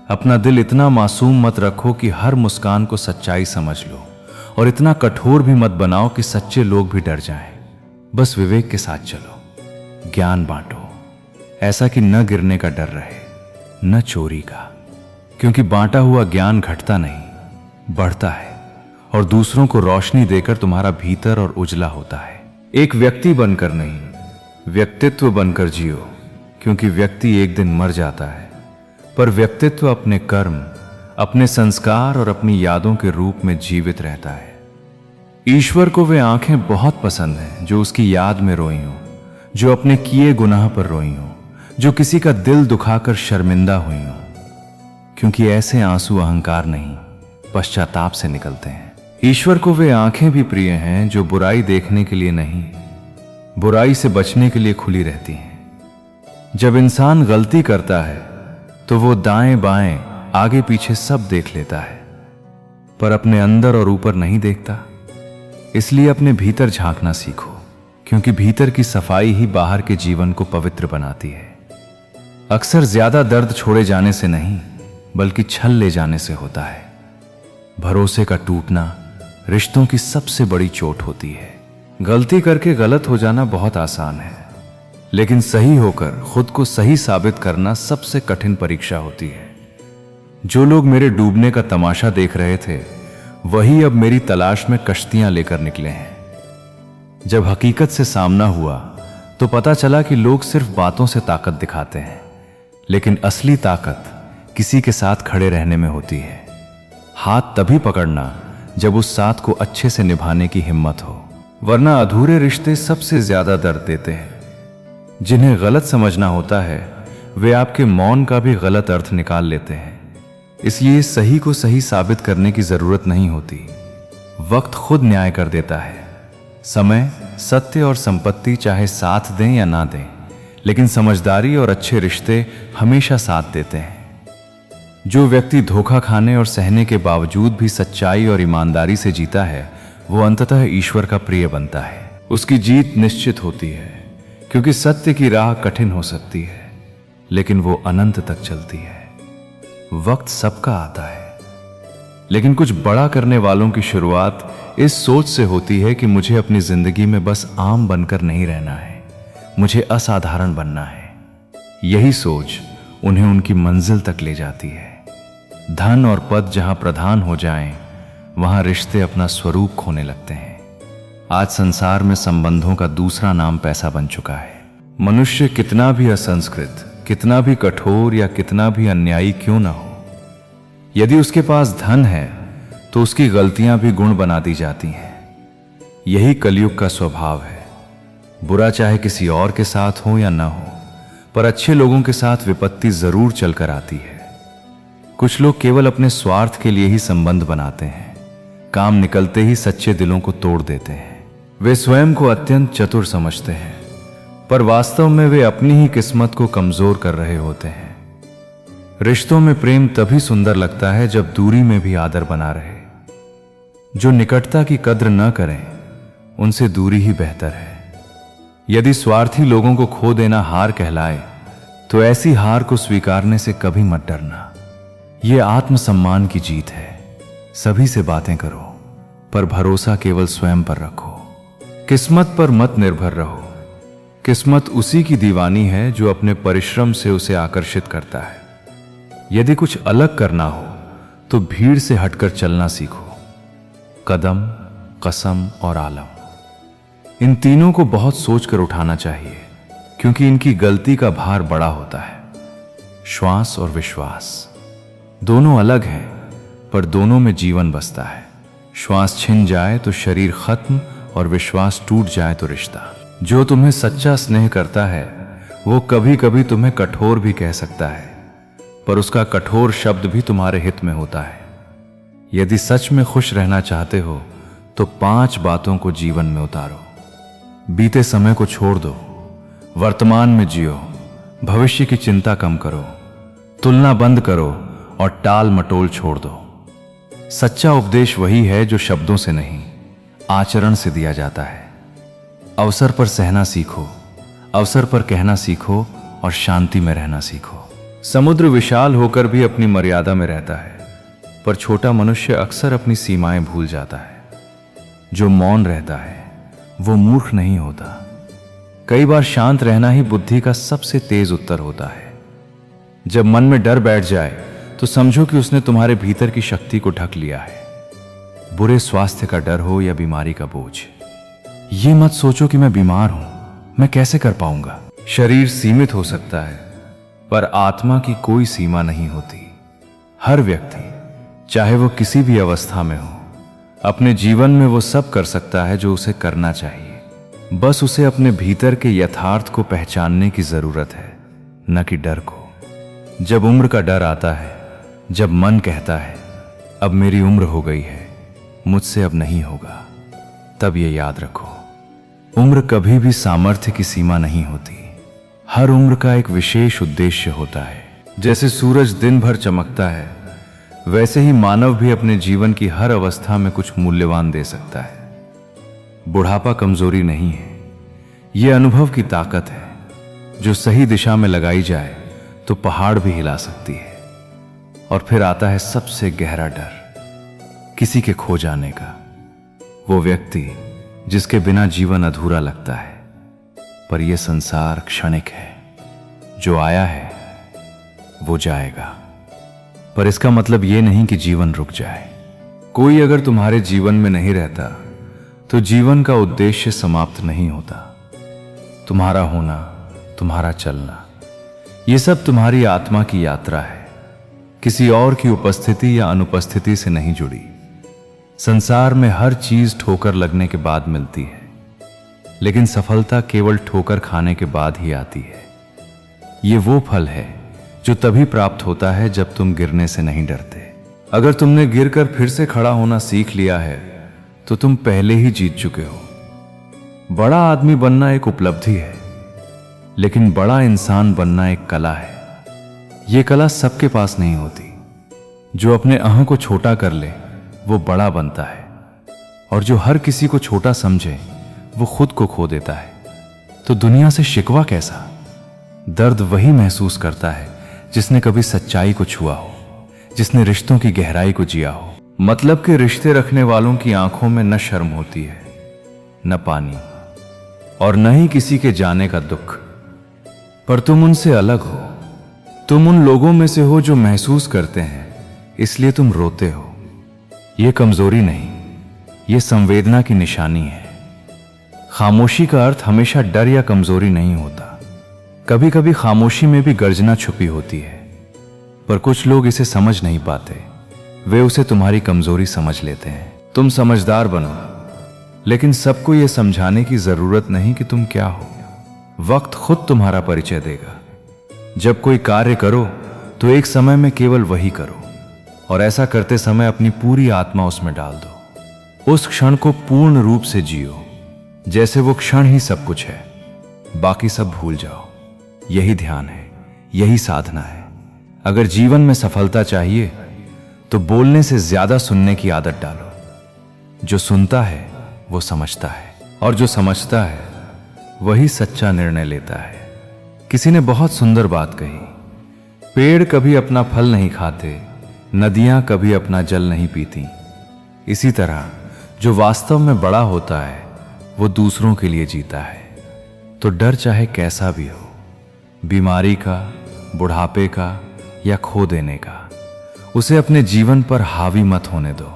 अपना दिल इतना मासूम मत रखो कि हर मुस्कान को सच्चाई समझ लो, और इतना कठोर भी मत बनाओ कि सच्चे लोग भी डर जाएं। बस विवेक के साथ चलो, ज्ञान बांटो, ऐसा कि न गिरने का डर रहे न चोरी का, क्योंकि बांटा हुआ ज्ञान घटता नहीं बढ़ता है, और दूसरों को रोशनी देकर तुम्हारा भीतर और उजला होता है। एक व्यक्ति बनकर नहीं, व्यक्तित्व बनकर जियो, क्योंकि व्यक्ति एक दिन मर जाता है, पर व्यक्तित्व अपने कर्म, अपने संस्कार और अपनी यादों के रूप में जीवित रहता है। ईश्वर को वे आंखें बहुत पसंद हैं जो उसकी याद में रोई हों, जो अपने किए गुनाह पर रोई हों, जो किसी का दिल दुखाकर शर्मिंदा हुई हों, क्योंकि ऐसे आंसू अहंकार नहीं पश्चाताप से निकलते हैं। ईश्वर को वे आंखें भी प्रिय हैं जो बुराई देखने के लिए नहीं, बुराई से बचने के लिए खुली रहती हैं। जब इंसान गलती करता है तो वो दाएं बाएं आगे पीछे सब देख लेता है, पर अपने अंदर और ऊपर नहीं देखता। इसलिए अपने भीतर झांकना सीखो, क्योंकि भीतर की सफाई ही बाहर के जीवन को पवित्र बनाती है। अक्सर ज्यादा दर्द छोड़े जाने से नहीं, बल्कि छल ले जाने से होता है। भरोसे का टूटना रिश्तों की सबसे बड़ी चोट होती है। गलती करके गलत हो जाना बहुत आसान है, लेकिन सही होकर खुद को सही साबित करना सबसे कठिन परीक्षा होती है। जो लोग मेरे डूबने का तमाशा देख रहे थे, वही अब मेरी तलाश में कश्तियां लेकर निकले हैं। जब हकीकत से सामना हुआ तो पता चला कि लोग सिर्फ बातों से ताकत दिखाते हैं, लेकिन असली ताकत किसी के साथ खड़े रहने में होती है। हाथ तभी पकड़ना जब उस साथ को अच्छे से निभाने की हिम्मत हो, वरना अधूरे रिश्ते सबसे ज्यादा दर्द देते हैं। जिन्हें गलत समझना होता है वे आपके मौन का भी गलत अर्थ निकाल लेते हैं। इसलिए सही को सही साबित करने की जरूरत नहीं होती, वक्त खुद न्याय कर देता है। समय, सत्य और संपत्ति चाहे साथ दें या ना दें, लेकिन समझदारी और अच्छे रिश्ते हमेशा साथ देते हैं। जो व्यक्ति धोखा खाने और सहने के बावजूद भी सच्चाई और ईमानदारी से जीता है, वो अंततः ईश्वर का प्रिय बनता है। उसकी जीत निश्चित होती है, क्योंकि सत्य की राह कठिन हो सकती है, लेकिन वो अनंत तक चलती है। वक्त सबका आता है, लेकिन कुछ बड़ा करने वालों की शुरुआत इस सोच से होती है कि मुझे अपनी जिंदगी में बस आम बनकर नहीं रहना है, मुझे असाधारण बनना है। यही सोच उन्हें उनकी मंजिल तक ले जाती है। धन और पद जहां प्रधान हो जाएं, वहां रिश्ते अपना स्वरूप खोने लगते हैं। आज संसार में संबंधों का दूसरा नाम पैसा बन चुका है। मनुष्य कितना भी असंस्कृत, कितना भी कठोर या कितना भी अन्यायी क्यों ना हो, यदि उसके पास धन है तो उसकी गलतियां भी गुण बना दी जाती हैं। यही कलयुग का स्वभाव है। बुरा चाहे किसी और के साथ हो या ना हो, पर अच्छे लोगों के साथ विपत्ति जरूर चलकर आती है। कुछ लोग केवल अपने स्वार्थ के लिए ही संबंध बनाते हैं, काम निकलते ही सच्चे दिलों को तोड़ देते हैं। वे स्वयं को अत्यंत चतुर समझते हैं, पर वास्तव में वे अपनी ही किस्मत को कमजोर कर रहे होते हैं। रिश्तों में प्रेम तभी सुंदर लगता है जब दूरी में भी आदर बना रहे। जो निकटता की कद्र न करें, उनसे दूरी ही बेहतर है। यदि स्वार्थी लोगों को खो देना हार कहलाए, तो ऐसी हार को स्वीकारने से कभी मत डरना। यह आत्मसम्मान की जीत है। सभी से बातें करो, पर भरोसा केवल स्वयं पर रखो। किस्मत पर मत निर्भर रहो। किस्मत उसी की दीवानी है जो अपने परिश्रम से उसे आकर्षित करता है। यदि कुछ अलग करना हो तो भीड़ से हटकर चलना सीखो। कदम, कसम और आलम, इन तीनों को बहुत सोचकर उठाना चाहिए, क्योंकि इनकी गलती का भार बड़ा होता है। श्वास और विश्वास दोनों अलग हैं, पर दोनों में जीवन बसता है। श्वास छिन जाए तो शरीर खत्म, और विश्वास टूट जाए तो रिश्ता। जो तुम्हें सच्चा स्नेह करता है वो कभी कभी तुम्हें कठोर भी कह सकता है, पर उसका कठोर शब्द भी तुम्हारे हित में होता है। यदि सच में खुश रहना चाहते हो तो 5 बातों को जीवन में उतारो। बीते समय को छोड़ दो, वर्तमान में जियो, भविष्य की चिंता कम करो, तुलना बंद करो और टाल मटोल छोड़ दो। सच्चा उपदेश वही है जो शब्दों से नहीं, आचरण से दिया जाता है। अवसर पर सहना सीखो, अवसर पर कहना सीखो और शांति में रहना सीखो। समुद्र विशाल होकर भी अपनी मर्यादा में रहता है, पर छोटा मनुष्य अक्सर अपनी सीमाएं भूल जाता है। जो मौन रहता है वो मूर्ख नहीं होता। कई बार शांत रहना ही बुद्धि का सबसे तेज उत्तर होता है। जब मन में डर बैठ जाए तो समझो कि उसने तुम्हारे भीतर की शक्ति को ढक लिया है। बुरे स्वास्थ्य का डर हो या बीमारी का बोझ, ये मत सोचो कि मैं बीमार हूं, मैं कैसे कर पाऊंगा। शरीर सीमित हो सकता है, पर आत्मा की कोई सीमा नहीं होती। हर व्यक्ति, चाहे वो किसी भी अवस्था में हो, अपने जीवन में वो सब कर सकता है जो उसे करना चाहिए। बस उसे अपने भीतर के यथार्थ को पहचानने की जरूरत है, न कि डर को। जब उम्र का डर आता है, जब मन कहता है अब मेरी उम्र हो गई है, मुझसे अब नहीं होगा, तब ये याद रखो, उम्र कभी भी सामर्थ्य की सीमा नहीं होती। हर उम्र का एक विशेष उद्देश्य होता है। जैसे सूरज दिन भर चमकता है, वैसे ही मानव भी अपने जीवन की हर अवस्था में कुछ मूल्यवान दे सकता है। बुढ़ापा कमजोरी नहीं है, यह अनुभव की ताकत है जो सही दिशा में लगाई जाए तो पहाड़ भी हिला सकती है। और फिर आता है सबसे गहरा डर, किसी के खो जाने का। वो व्यक्ति जिसके बिना जीवन अधूरा लगता है। पर यह संसार क्षणिक है, जो आया है वो जाएगा। पर इसका मतलब यह नहीं कि जीवन रुक जाए। कोई अगर तुम्हारे जीवन में नहीं रहता तो जीवन का उद्देश्य समाप्त नहीं होता। तुम्हारा होना, तुम्हारा चलना, यह सब तुम्हारी आत्मा की यात्रा है, किसी और की उपस्थिति या अनुपस्थिति से नहीं जुड़ी। संसार में हर चीज ठोकर लगने के बाद मिलती है, लेकिन सफलता केवल ठोकर खाने के बाद ही आती है। ये वो फल है जो तभी प्राप्त होता है जब तुम गिरने से नहीं डरते। अगर तुमने गिरकर फिर से खड़ा होना सीख लिया है तो तुम पहले ही जीत चुके हो। बड़ा आदमी बनना एक उपलब्धि है, लेकिन बड़ा इंसान बनना एक कला है। यह कला सबके पास नहीं होती। जो अपने अहं को छोटा कर ले वो बड़ा बनता है, और जो हर किसी को छोटा समझे वो खुद को खो देता है। तो दुनिया से शिकवा कैसा? दर्द वही महसूस करता है जिसने कभी सच्चाई को छुआ हो, जिसने रिश्तों की गहराई को जिया हो। मतलब के रिश्ते रखने वालों की आंखों में न शर्म होती है, न पानी, और न ही किसी के जाने का दुख। पर तुम उनसे अलग हो। तुम उन लोगों में से हो जो महसूस करते हैं, इसलिए तुम रोते हो। यह कमजोरी नहीं, यह संवेदना की निशानी है। खामोशी का अर्थ हमेशा डर या कमजोरी नहीं होता। कभी कभी खामोशी में भी गर्जना छुपी होती है, पर कुछ लोग इसे समझ नहीं पाते। वे उसे तुम्हारी कमजोरी समझ लेते हैं। तुम समझदार बनो, लेकिन सबको यह समझाने की जरूरत नहीं कि तुम क्या हो। वक्त खुद तुम्हारा परिचय देगा। जब कोई कार्य करो तो एक समय में केवल वही करो, और ऐसा करते समय अपनी पूरी आत्मा उसमें डाल दो। उस क्षण को पूर्ण रूप से जियो, जैसे वो क्षण ही सब कुछ है। बाकी सब भूल जाओ। यही ध्यान है, यही साधना है। अगर जीवन में सफलता चाहिए तो बोलने से ज्यादा सुनने की आदत डालो। जो सुनता है वो समझता है, और जो समझता है वही सच्चा निर्णय लेता है। किसी ने बहुत सुंदर बात कही, पेड़ कभी अपना फल नहीं खाते, नदियां कभी अपना जल नहीं पीती। इसी तरह जो वास्तव में बड़ा होता है वो दूसरों के लिए जीता है। तो डर चाहे कैसा भी हो, बीमारी का, बुढ़ापे का या खो देने का, उसे अपने जीवन पर हावी मत होने दो।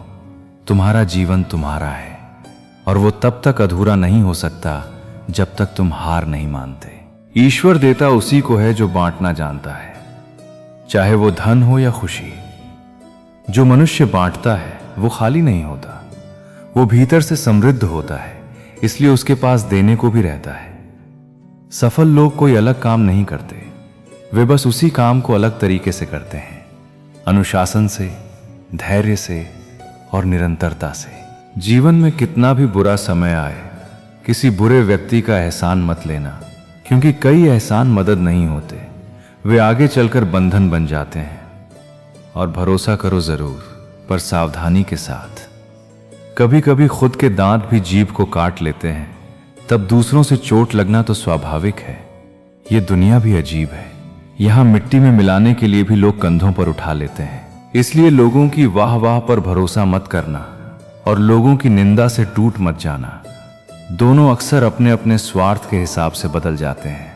तुम्हारा जीवन तुम्हारा है, और वो तब तक अधूरा नहीं हो सकता जब तक तुम हार नहीं मानते। ईश्वर देता उसी को है जो बांटना जानता है, चाहे वो धन हो या खुशी। जो मनुष्य बांटता है वो खाली नहीं होता, वो भीतर से समृद्ध होता है, इसलिए उसके पास देने को भी रहता है। सफल लोग कोई अलग काम नहीं करते, वे बस उसी काम को अलग तरीके से करते हैं, अनुशासन से, धैर्य से और निरंतरता से। जीवन में कितना भी बुरा समय आए, किसी बुरे व्यक्ति का एहसान मत लेना, क्योंकि कई एहसान मदद नहीं होते, वे आगे चलकर बंधन बन जाते हैं। और भरोसा करो जरूर, पर सावधानी के साथ। कभी कभी खुद के दांत भी जीभ को काट लेते हैं, तब दूसरों से चोट लगना तो स्वाभाविक है। ये दुनिया भी अजीब है, यहाँ मिट्टी में मिलाने के लिए भी लोग कंधों पर उठा लेते हैं। इसलिए लोगों की वाह वाह पर भरोसा मत करना, और लोगों की निंदा से टूट मत जाना। दोनों अक्सर अपने अपने स्वार्थ के हिसाब से बदल जाते हैं।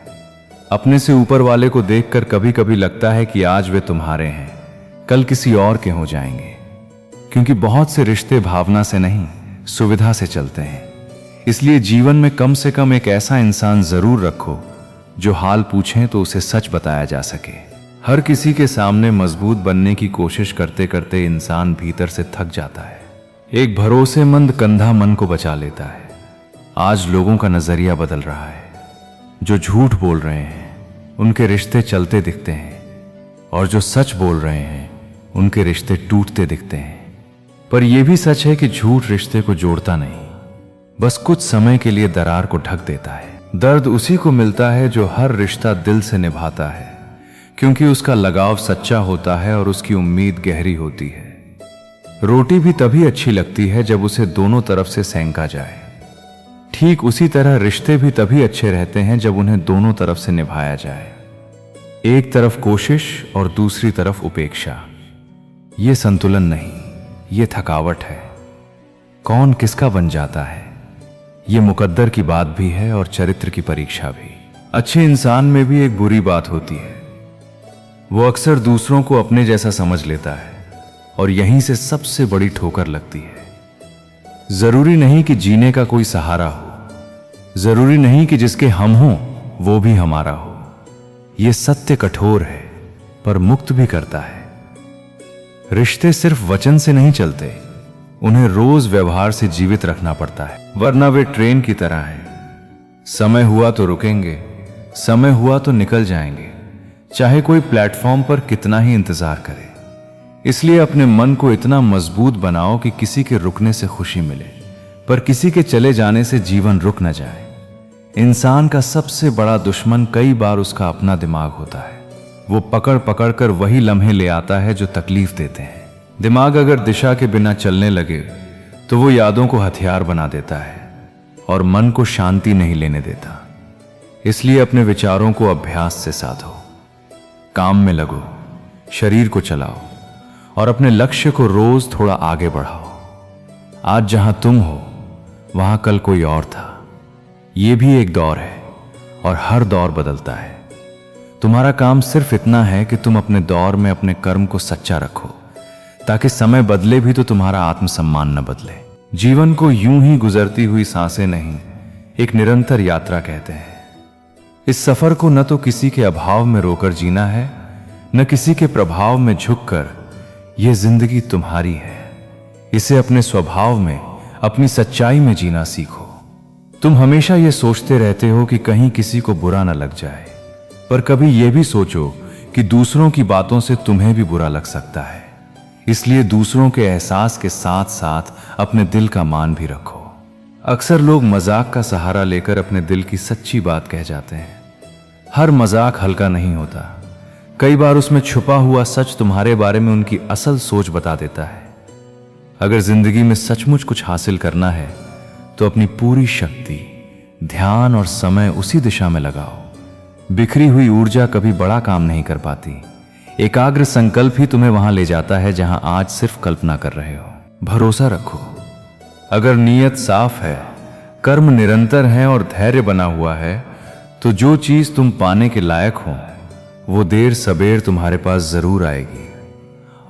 अपने से ऊपर वाले को देखकर कभी कभी लगता है कि आज वे तुम्हारे हैं, कल किसी और के हो जाएंगे, क्योंकि बहुत से रिश्ते भावना से नहीं, सुविधा से चलते हैं। इसलिए जीवन में कम से कम एक ऐसा इंसान जरूर रखो जो हाल पूछें तो उसे सच बताया जा सके। हर किसी के सामने मजबूत बनने की कोशिश करते करते इंसान भीतर से थक जाता है। एक भरोसेमंद कंधा मन को बचा लेता है। आज लोगों का नजरिया बदल रहा है। जो झूठ बोल रहे हैं उनके रिश्ते चलते दिखते हैं, और जो सच बोल रहे हैं उनके रिश्ते टूटते दिखते हैं। पर यह भी सच है कि झूठ रिश्ते को जोड़ता नहीं, बस कुछ समय के लिए दरार को ढक देता है। दर्द उसी को मिलता है जो हर रिश्ता दिल से निभाता है, क्योंकि उसका लगाव सच्चा होता है और उसकी उम्मीद गहरी होती है। रोटी भी तभी अच्छी लगती है जब उसे दोनों तरफ से सेंका जाए। ठीक उसी तरह रिश्ते भी तभी अच्छे रहते हैं जब उन्हें दोनों तरफ से निभाया जाए। एक तरफ कोशिश और दूसरी तरफ उपेक्षा। यह संतुलन नहीं, यह थकावट है। कौन किसका बन जाता है, यह मुकद्दर की बात भी है और चरित्र की परीक्षा भी। अच्छे इंसान में भी एक बुरी बात होती है। वो अक्सर दूसरों को अपने जैसा समझ लेता है, और यहीं से सबसे बड़ी ठोकर लगती है। जरूरी नहीं कि जीने का कोई सहारा हो, जरूरी नहीं कि जिसके हम हों वो भी हमारा हो। यह सत्य कठोर है पर मुक्त भी करता है। रिश्ते सिर्फ वचन से नहीं चलते, उन्हें रोज व्यवहार से जीवित रखना पड़ता है, वरना वे ट्रेन की तरह हैं। समय हुआ तो रुकेंगे, समय हुआ तो निकल जाएंगे, चाहे कोई प्लेटफॉर्म पर कितना ही इंतजार करे। इसलिए अपने मन को इतना मजबूत बनाओ कि किसी के रुकने से खुशी मिले, पर किसी के चले जाने से जीवन रुक न जाए। इंसान का सबसे बड़ा दुश्मन कई बार उसका अपना दिमाग होता है। वो पकड़ पकड़ कर वही लम्हे ले आता है जो तकलीफ देते हैं। दिमाग अगर दिशा के बिना चलने लगे तो वो यादों को हथियार बना देता है और मन को शांति नहीं लेने देता। इसलिए अपने विचारों को अभ्यास से साधो, काम में लगो, शरीर को चलाओ और अपने लक्ष्य को रोज थोड़ा आगे बढ़ाओ। आज जहां तुम हो वहां कल कोई और था। यह भी एक दौर है और हर दौर बदलता है। तुम्हारा काम सिर्फ इतना है कि तुम अपने दौर में अपने कर्म को सच्चा रखो, ताकि समय बदले भी तो तुम्हारा आत्मसम्मान न बदले। जीवन को यूं ही गुजरती हुई सांसें नहीं, एक निरंतर यात्रा कहते हैं। इस सफर को न तो किसी के अभाव में रोकर जीना है, न किसी के प्रभाव में झुककर। यह जिंदगी तुम्हारी है, इसे अपने स्वभाव में, अपनी सच्चाई में जीना सीखो। तुम हमेशा यह सोचते रहते हो कि कहीं किसी को बुरा न लग जाए, पर कभी यह भी सोचो कि दूसरों की बातों से तुम्हें भी बुरा लग सकता है। इसलिए दूसरों के एहसास के साथ साथ अपने दिल का मान भी रखो। अक्सर लोग मजाक का सहारा लेकर अपने दिल की सच्ची बात कह जाते हैं। हर मजाक हल्का नहीं होता। कई बार उसमें छुपा हुआ सच तुम्हारे बारे में उनकी असल सोच बता देता है। अगर जिंदगी में सचमुच कुछ हासिल करना है तो अपनी पूरी शक्ति, ध्यान और समय उसी दिशा में लगाओ। बिखरी हुई ऊर्जा कभी बड़ा काम नहीं कर पाती। एकाग्र संकल्प ही तुम्हें वहां ले जाता है जहां आज सिर्फ कल्पना कर रहे हो। भरोसा रखो, अगर नीयत साफ है, कर्म निरंतर है और धैर्य बना हुआ है, तो जो चीज तुम पाने के लायक हो वो देर सबेर तुम्हारे पास जरूर आएगी।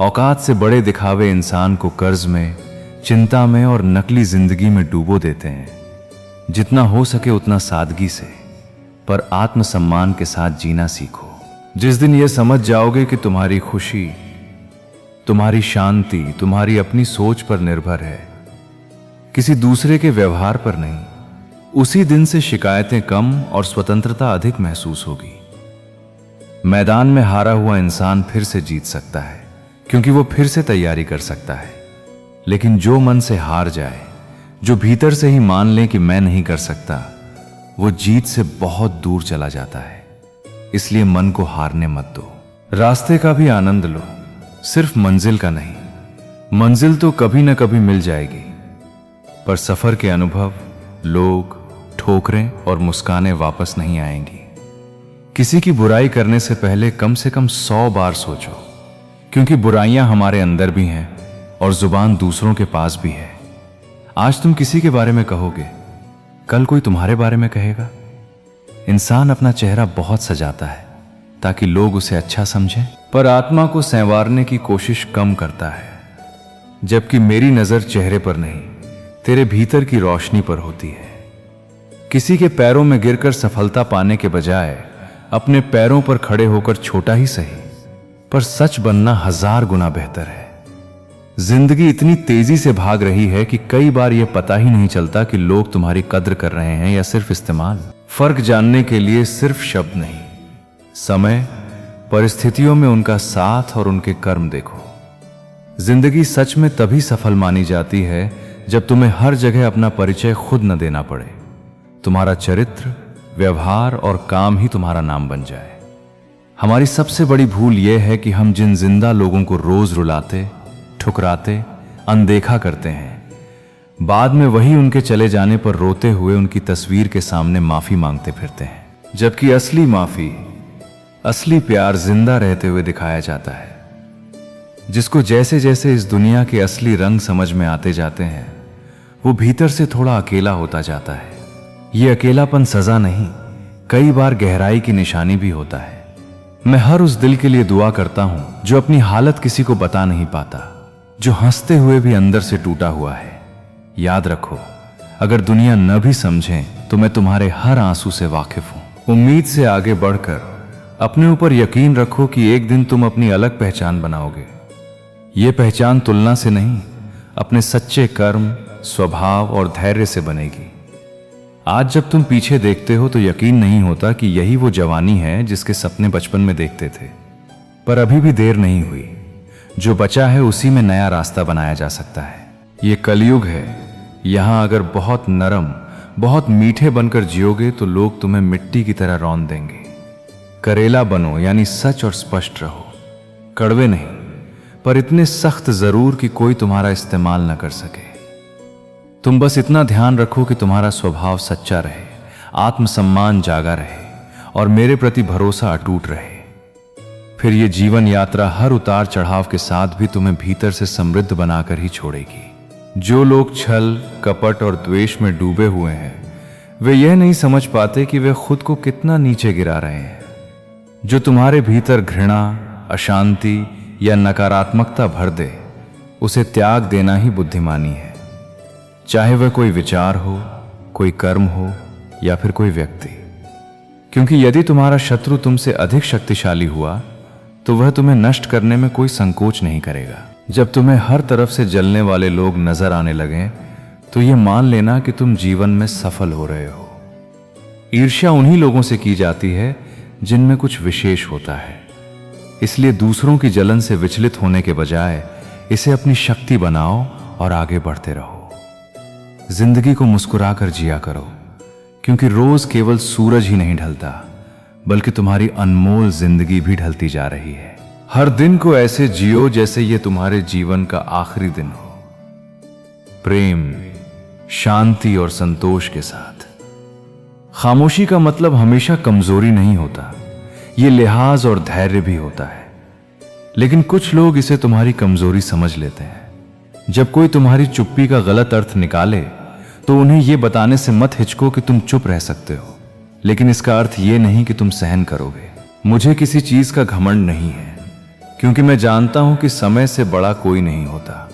औकात से बड़े दिखावे इंसान को कर्ज में, चिंता में और नकली जिंदगी में डूबो देते हैं। जितना हो सके उतना सादगी से, पर आत्मसम्मान के साथ जीना सीखो। जिस दिन यह समझ जाओगे कि तुम्हारी खुशी, तुम्हारी शांति तुम्हारी अपनी सोच पर निर्भर है, किसी दूसरे के व्यवहार पर नहीं, उसी दिन से शिकायतें कम और स्वतंत्रता अधिक महसूस होगी। मैदान में हारा हुआ इंसान फिर से जीत सकता है, क्योंकि वो फिर से तैयारी कर सकता है। लेकिन जो मन से हार जाए, जो भीतर से ही मान ले कि मैं नहीं कर सकता, वो जीत से बहुत दूर चला जाता है। इसलिए मन को हारने मत दो। रास्ते का भी आनंद लो, सिर्फ मंजिल का नहीं। मंजिल तो कभी न कभी मिल जाएगी, पर सफर के अनुभव, लोग, ठोकरें और मुस्कानें वापस नहीं आएंगी। किसी की बुराई करने से पहले कम से कम 100 बार सोचो, क्योंकि बुराइयां हमारे अंदर भी हैं और जुबान दूसरों के पास भी है। आज तुम किसी के बारे में कहोगे, कल कोई तुम्हारे बारे में कहेगा। इंसान अपना चेहरा बहुत सजाता है ताकि लोग उसे अच्छा समझें, पर आत्मा को संवारने की कोशिश कम करता है। जबकि मेरी नजर चेहरे पर नहीं, तेरे भीतर की रोशनी पर होती है। किसी के पैरों में गिरकर सफलता पाने के बजाय अपने पैरों पर खड़े होकर छोटा ही सही, पर सच बनना 1000 गुना बेहतर है। जिंदगी इतनी तेजी से भाग रही है कि कई बार यह पता ही नहीं चलता कि लोग तुम्हारी कद्र कर रहे हैं या सिर्फ इस्तेमाल। फर्क जानने के लिए सिर्फ शब्द नहीं, समय, परिस्थितियों में उनका साथ और उनके कर्म देखो। जिंदगी सच में तभी सफल मानी जाती है जब तुम्हें हर जगह अपना परिचय खुद न देना पड़े। तुम्हारा चरित्र, व्यवहार और काम ही तुम्हारा नाम बन जाए। हमारी सबसे बड़ी भूल यह है कि हम जिन जिंदा लोगों को रोज रुलाते, ठुकराते, अनदेखा करते हैं, बाद में वही उनके चले जाने पर रोते हुए उनकी तस्वीर के सामने माफी मांगते फिरते हैं। जबकि असली माफी, असली प्यार जिंदा रहते हुए दिखाया जाता है, जिसको जैसे जैसे इस दुनिया के असली रंग समझ में आते जाते हैं, वो भीतर से थोड़ा अकेला होता जाता है। ये अकेलापन सजा नहीं, कई बार गहराई की निशानी भी होता है। मैं हर उस दिल के लिए दुआ करता हूं जो अपनी हालत किसी को बता नहीं पाता, जो हंसते हुए भी अंदर से टूटा हुआ है। याद रखो, अगर दुनिया न भी समझे तो मैं तुम्हारे हर आंसू से वाकिफ हूं। उम्मीद से आगे बढ़कर अपने ऊपर यकीन रखो कि एक दिन तुम अपनी अलग पहचान बनाओगे। ये पहचान तुलना से नहीं, अपने सच्चे कर्म, स्वभाव और धैर्य से बनेगी। आज जब तुम पीछे देखते हो तो यकीन नहीं होता कि यही वो जवानी है जिसके सपने बचपन में देखते थे। पर अभी भी देर नहीं हुई, जो बचा है उसी में नया रास्ता बनाया जा सकता है। ये कलयुग है, यहां अगर बहुत नरम, बहुत मीठे बनकर जियोगे तो लोग तुम्हें मिट्टी की तरह रौंद देंगे। करेला बनो, यानी सच और स्पष्ट रहो। कड़वे नहीं, पर इतने सख्त जरूर कि कोई तुम्हारा इस्तेमाल न कर सके। तुम बस इतना ध्यान रखो कि तुम्हारा स्वभाव सच्चा रहे, आत्मसम्मान जागा रहे और मेरे प्रति भरोसा अटूट रहे। फिर ये जीवन यात्रा हर उतार चढ़ाव के साथ भी तुम्हें भीतर से समृद्ध बनाकर ही छोड़ेगी। जो लोग छल, कपट और द्वेष में डूबे हुए हैं, वे यह नहीं समझ पाते कि वे खुद को कितना नीचे गिरा रहे हैं। जो तुम्हारे भीतर घृणा, अशांति या नकारात्मकता भर दे, उसे त्याग देना ही बुद्धिमानी है। चाहे वह कोई विचार हो, कोई कर्म हो या फिर कोई व्यक्ति। क्योंकि यदि तुम्हारा शत्रु तुमसे अधिक शक्तिशाली हुआ तो वह तुम्हें नष्ट करने में कोई संकोच नहीं करेगा। जब तुम्हें हर तरफ से जलने वाले लोग नजर आने लगें तो यह मान लेना कि तुम जीवन में सफल हो रहे हो। ईर्ष्या उन्हीं लोगों से की जाती है जिनमें कुछ विशेष होता है। इसलिए दूसरों की जलन से विचलित होने के बजाय इसे अपनी शक्ति बनाओ और आगे बढ़ते रहो। जिंदगी को मुस्कुराकर जिया करो, क्योंकि रोज केवल सूरज ही नहीं ढलता, बल्कि तुम्हारी अनमोल जिंदगी भी ढलती जा रही है। हर दिन को ऐसे जियो जैसे ये तुम्हारे जीवन का आखिरी दिन हो, प्रेम, शांति और संतोष के साथ। खामोशी का मतलब हमेशा कमजोरी नहीं होता, ये लिहाज और धैर्य भी होता है। लेकिन कुछ लोग इसे तुम्हारी कमजोरी समझ लेते हैं। जब कोई तुम्हारी चुप्पी का गलत अर्थ निकाले तो उन्हें यह बताने से मत हिचको कि तुम चुप रह सकते हो, लेकिन इसका अर्थ यह नहीं कि तुम सहन करोगे। मुझे किसी चीज का घमंड नहीं है, क्योंकि मैं जानता हूं कि समय से बड़ा कोई नहीं होता।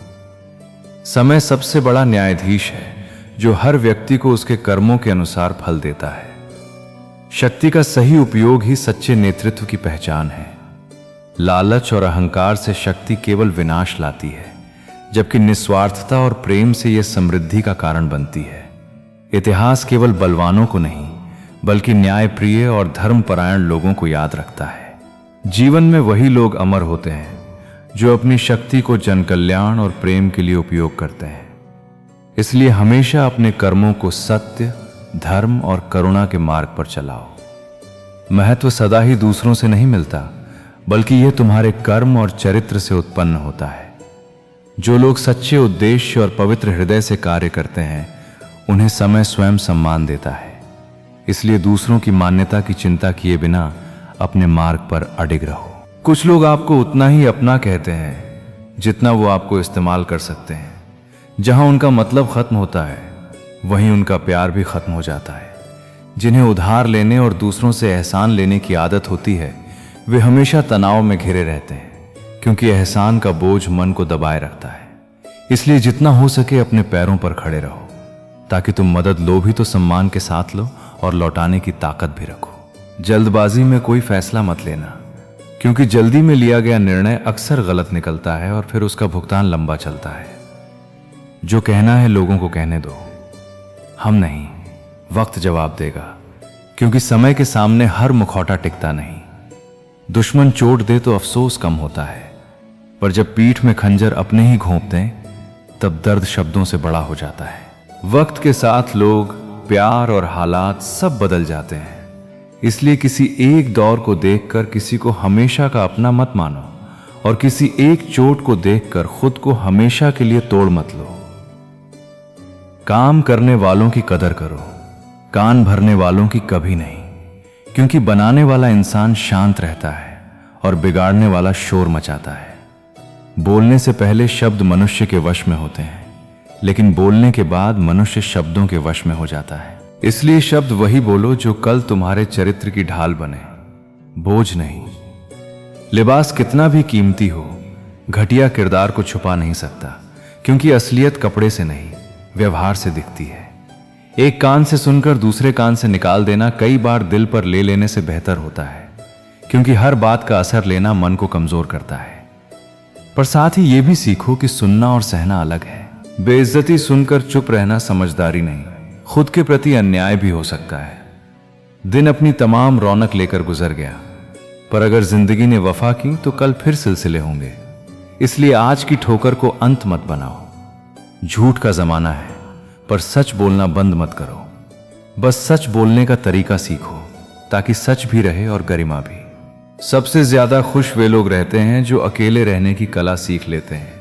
समय सबसे बड़ा न्यायाधीश है जो हर व्यक्ति को उसके कर्मों के अनुसार फल देता है। शक्ति का सही उपयोग ही सच्चे नेतृत्व की पहचान है। लालच और अहंकार से शक्ति केवल विनाश लाती है, जबकि निस्वार्थता और प्रेम से यह समृद्धि का कारण बनती है। इतिहास केवल बलवानों को नहीं, बल्कि न्यायप्रिय और धर्मपरायण लोगों को याद रखता है। जीवन में वही लोग अमर होते हैं जो अपनी शक्ति को जनकल्याण और प्रेम के लिए उपयोग करते हैं। इसलिए हमेशा अपने कर्मों को सत्य, धर्म और करुणा के मार्ग पर चलाओ। महत्व सदा ही दूसरों से नहीं मिलता, बल्कि यह तुम्हारे कर्म और चरित्र से उत्पन्न होता है। जो लोग सच्चे उद्देश्य और पवित्र हृदय से कार्य करते हैं, उन्हें समय स्वयं सम्मान देता है। इसलिए दूसरों की मान्यता की चिंता किए बिना अपने मार्ग पर अडिग रहो। कुछ लोग आपको उतना ही अपना कहते हैं जितना वो आपको इस्तेमाल कर सकते हैं। जहां उनका मतलब खत्म होता है, वहीं उनका प्यार भी खत्म हो जाता है। जिन्हें उधार लेने और दूसरों से एहसान लेने की आदत होती है, वे हमेशा तनाव में घिरे रहते हैं, क्योंकि एहसान का बोझ मन को दबाए रखता है। इसलिए जितना हो सके अपने पैरों पर खड़े रहो, ताकि तुम मदद लो भी तो सम्मान के साथ लो और लौटाने की ताकत भी रखो। जल्दबाजी में कोई फैसला मत लेना, क्योंकि जल्दी में लिया गया निर्णय अक्सर गलत निकलता है और फिर उसका भुगतान लंबा चलता है। जो कहना है लोगों को कहने दो, हम नहीं, वक्त जवाब देगा। क्योंकि समय के सामने हर मुखौटा टिकता नहीं। दुश्मन चोट दे तो अफसोस कम होता है, पर जब पीठ में खंजर अपने ही घोंप दें तब दर्द शब्दों से बड़ा हो जाता है। वक्त के साथ लोग, प्यार और हालात सब बदल जाते हैं। इसलिए किसी एक दौर को देखकर किसी को हमेशा का अपना मत मानो और किसी एक चोट को देखकर खुद को हमेशा के लिए तोड़ मत लो। काम करने वालों की कदर करो, कान भरने वालों की कभी नहीं। क्योंकि बनाने वाला इंसान शांत रहता है और बिगाड़ने वाला शोर मचाता है। बोलने से पहले शब्द मनुष्य के वश में होते हैं, लेकिन बोलने के बाद मनुष्य शब्दों के वश में हो जाता है। इसलिए शब्द वही बोलो जो कल तुम्हारे चरित्र की ढाल बने, बोझ नहीं। लिबास कितना भी कीमती हो, घटिया किरदार को छुपा नहीं सकता, क्योंकि असलियत कपड़े से नहीं, व्यवहार से दिखती है। एक कान से सुनकर दूसरे कान से निकाल देना कई बार दिल पर ले लेने से बेहतर होता है, क्योंकि हर बात का असर लेना मन को कमजोर करता है। पर साथ ही यह भी सीखो कि सुनना और सहना अलग है। बेइज्जती सुनकर चुप रहना समझदारी नहीं, खुद के प्रति अन्याय भी हो सकता है। दिन अपनी तमाम रौनक लेकर गुजर गया, पर अगर जिंदगी ने वफा की तो कल फिर सिलसिले होंगे। इसलिए आज की ठोकर को अंत मत बनाओ। झूठ का जमाना है, पर सच बोलना बंद मत करो। बस सच बोलने का तरीका सीखो, ताकि सच भी रहे और गरिमा भी। सबसे ज्यादा खुश वे लोग रहते हैं जो अकेले रहने की कला सीख लेते हैं,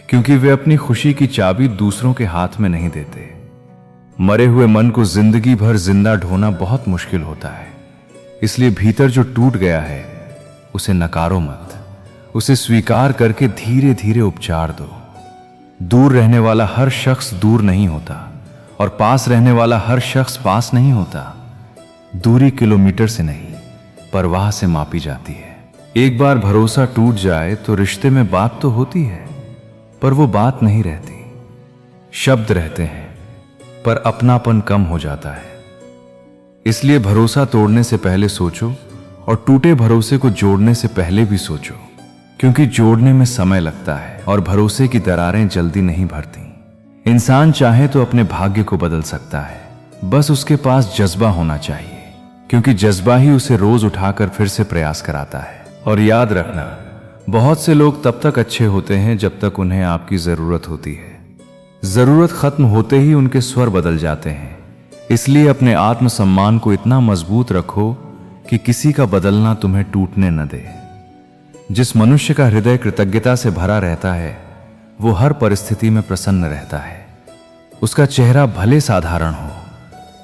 क्योंकि वे अपनी खुशी की चाबी दूसरों के हाथ में नहीं देते। मरे हुए मन को जिंदगी भर जिंदा ढोना बहुत मुश्किल होता है। इसलिए भीतर जो टूट गया है उसे नकारो मत, उसे स्वीकार करके धीरे धीरे उपचार दो। दूर रहने वाला हर शख्स दूर नहीं होता और पास रहने वाला हर शख्स पास नहीं होता। दूरी किलोमीटर से नहीं, परवाह से मापी जाती है। एक बार भरोसा टूट जाए तो रिश्ते में बात तो होती है, पर वो बात नहीं रहती। शब्द रहते हैं, पर अपनापन कम हो जाता है। इसलिए भरोसा तोड़ने से पहले सोचो और टूटे भरोसे को जोड़ने से पहले भी सोचो, क्योंकि जोड़ने में समय लगता है और भरोसे की दरारें जल्दी नहीं भरती। इंसान चाहे तो अपने भाग्य को बदल सकता है, बस उसके पास जज्बा होना चाहिए, क्योंकि जज्बा ही उसे रोज उठाकर फिर से प्रयास कराता है। और याद रखना, बहुत से लोग तब तक अच्छे होते हैं जब तक उन्हें आपकी जरूरत होती है। जरूरत खत्म होते ही उनके स्वर बदल जाते हैं। इसलिए अपने आत्मसम्मान को इतना मजबूत रखो कि किसी का बदलना तुम्हें टूटने न दे। जिस मनुष्य का हृदय कृतज्ञता से भरा रहता है वो हर परिस्थिति में प्रसन्न रहता है। उसका चेहरा भले साधारण हो,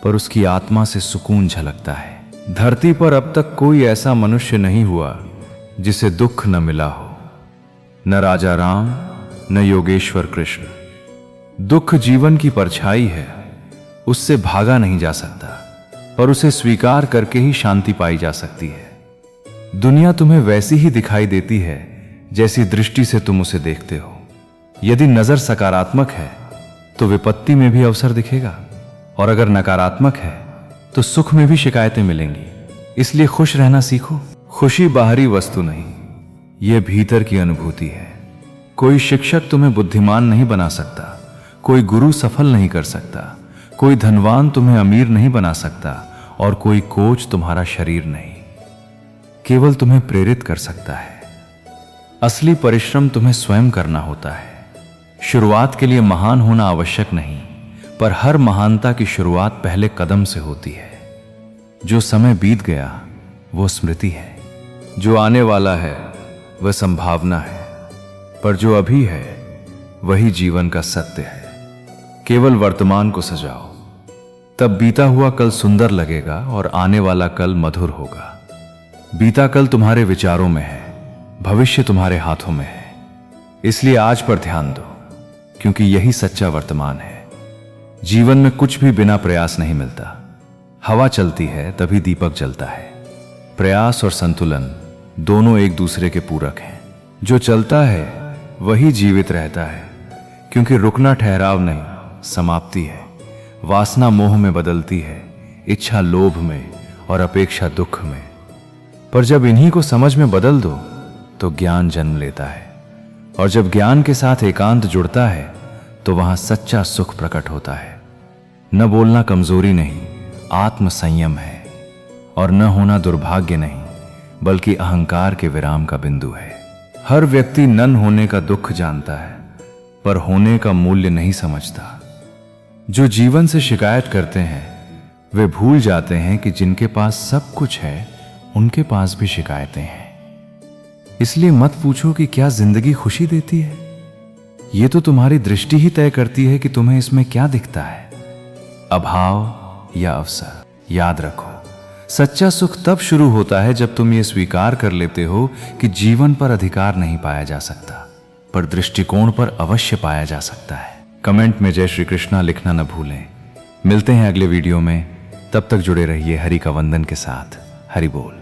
पर उसकी आत्मा से सुकून झलकता है। धरती पर अब तक कोई ऐसा मनुष्य नहीं हुआ जिसे दुख न मिला हो, न राजा राम न योगेश्वर कृष्ण। दुख जीवन की परछाई है, उससे भागा नहीं जा सकता, पर उसे स्वीकार करके ही शांति पाई जा सकती है। दुनिया तुम्हें वैसी ही दिखाई देती है जैसी दृष्टि से तुम उसे देखते हो। यदि नजर सकारात्मक है तो विपत्ति में भी अवसर दिखेगा, और अगर नकारात्मक है तो सुख में भी शिकायतें मिलेंगी। इसलिए खुश रहना सीखो। खुशी बाहरी वस्तु नहीं, यह भीतर की अनुभूति है। कोई शिक्षक तुम्हें बुद्धिमान नहीं बना सकता, कोई गुरु सफल नहीं कर सकता, कोई धनवान तुम्हें अमीर नहीं बना सकता, और कोई कोच तुम्हारा शरीर नहीं, केवल तुम्हें प्रेरित कर सकता है। असली परिश्रम तुम्हें स्वयं करना होता है। शुरुआत के लिए महान होना आवश्यक नहीं, पर हर महानता की शुरुआत पहले कदम से होती है। जो समय बीत गया वो स्मृति है, जो आने वाला है वह संभावना है, पर जो अभी है वही जीवन का सत्य है। केवल वर्तमान को सजाओ, तब बीता हुआ कल सुंदर लगेगा और आने वाला कल मधुर होगा। बीता कल तुम्हारे विचारों में है, भविष्य तुम्हारे हाथों में है। इसलिए आज पर ध्यान दो, क्योंकि यही सच्चा वर्तमान है। जीवन में कुछ भी बिना प्रयास नहीं मिलता। हवा चलती है तभी दीपक जलता है। प्रयास और संतुलन दोनों एक दूसरे के पूरक हैं। जो चलता है वही जीवित रहता है, क्योंकि रुकना ठहराव नहीं, समाप्ति है। वासना मोह में बदलती है, इच्छा लोभ में और अपेक्षा दुख में। पर जब इन्हीं को समझ में बदल दो तो ज्ञान जन्म लेता है, और जब ज्ञान के साथ एकांत जुड़ता है तो वहां सच्चा सुख प्रकट होता है। न बोलना कमजोरी नहीं, आत्म संयम है, और न होना दुर्भाग्य नहीं, बल्कि अहंकार के विराम का बिंदु है। हर व्यक्ति नन होने का दुख जानता है, पर होने का मूल्य नहीं समझता। जो जीवन से शिकायत करते हैं वे भूल जाते हैं कि जिनके पास सब कुछ है उनके पास भी शिकायतें हैं। इसलिए मत पूछो कि क्या जिंदगी खुशी देती है। यह तो तुम्हारी दृष्टि ही तय करती है कि तुम्हें इसमें क्या दिखता है, अभाव या अवसर। याद रखो, सच्चा सुख तब शुरू होता है जब तुम ये स्वीकार कर लेते हो कि जीवन पर अधिकार नहीं पाया जा सकता, पर दृष्टिकोण पर अवश्य पाया जा सकता है। कमेंट में जय श्री कृष्णा लिखना न भूलें। मिलते हैं अगले वीडियो में, तब तक जुड़े रहिए हरि का वंदन के साथ। हरि बोल।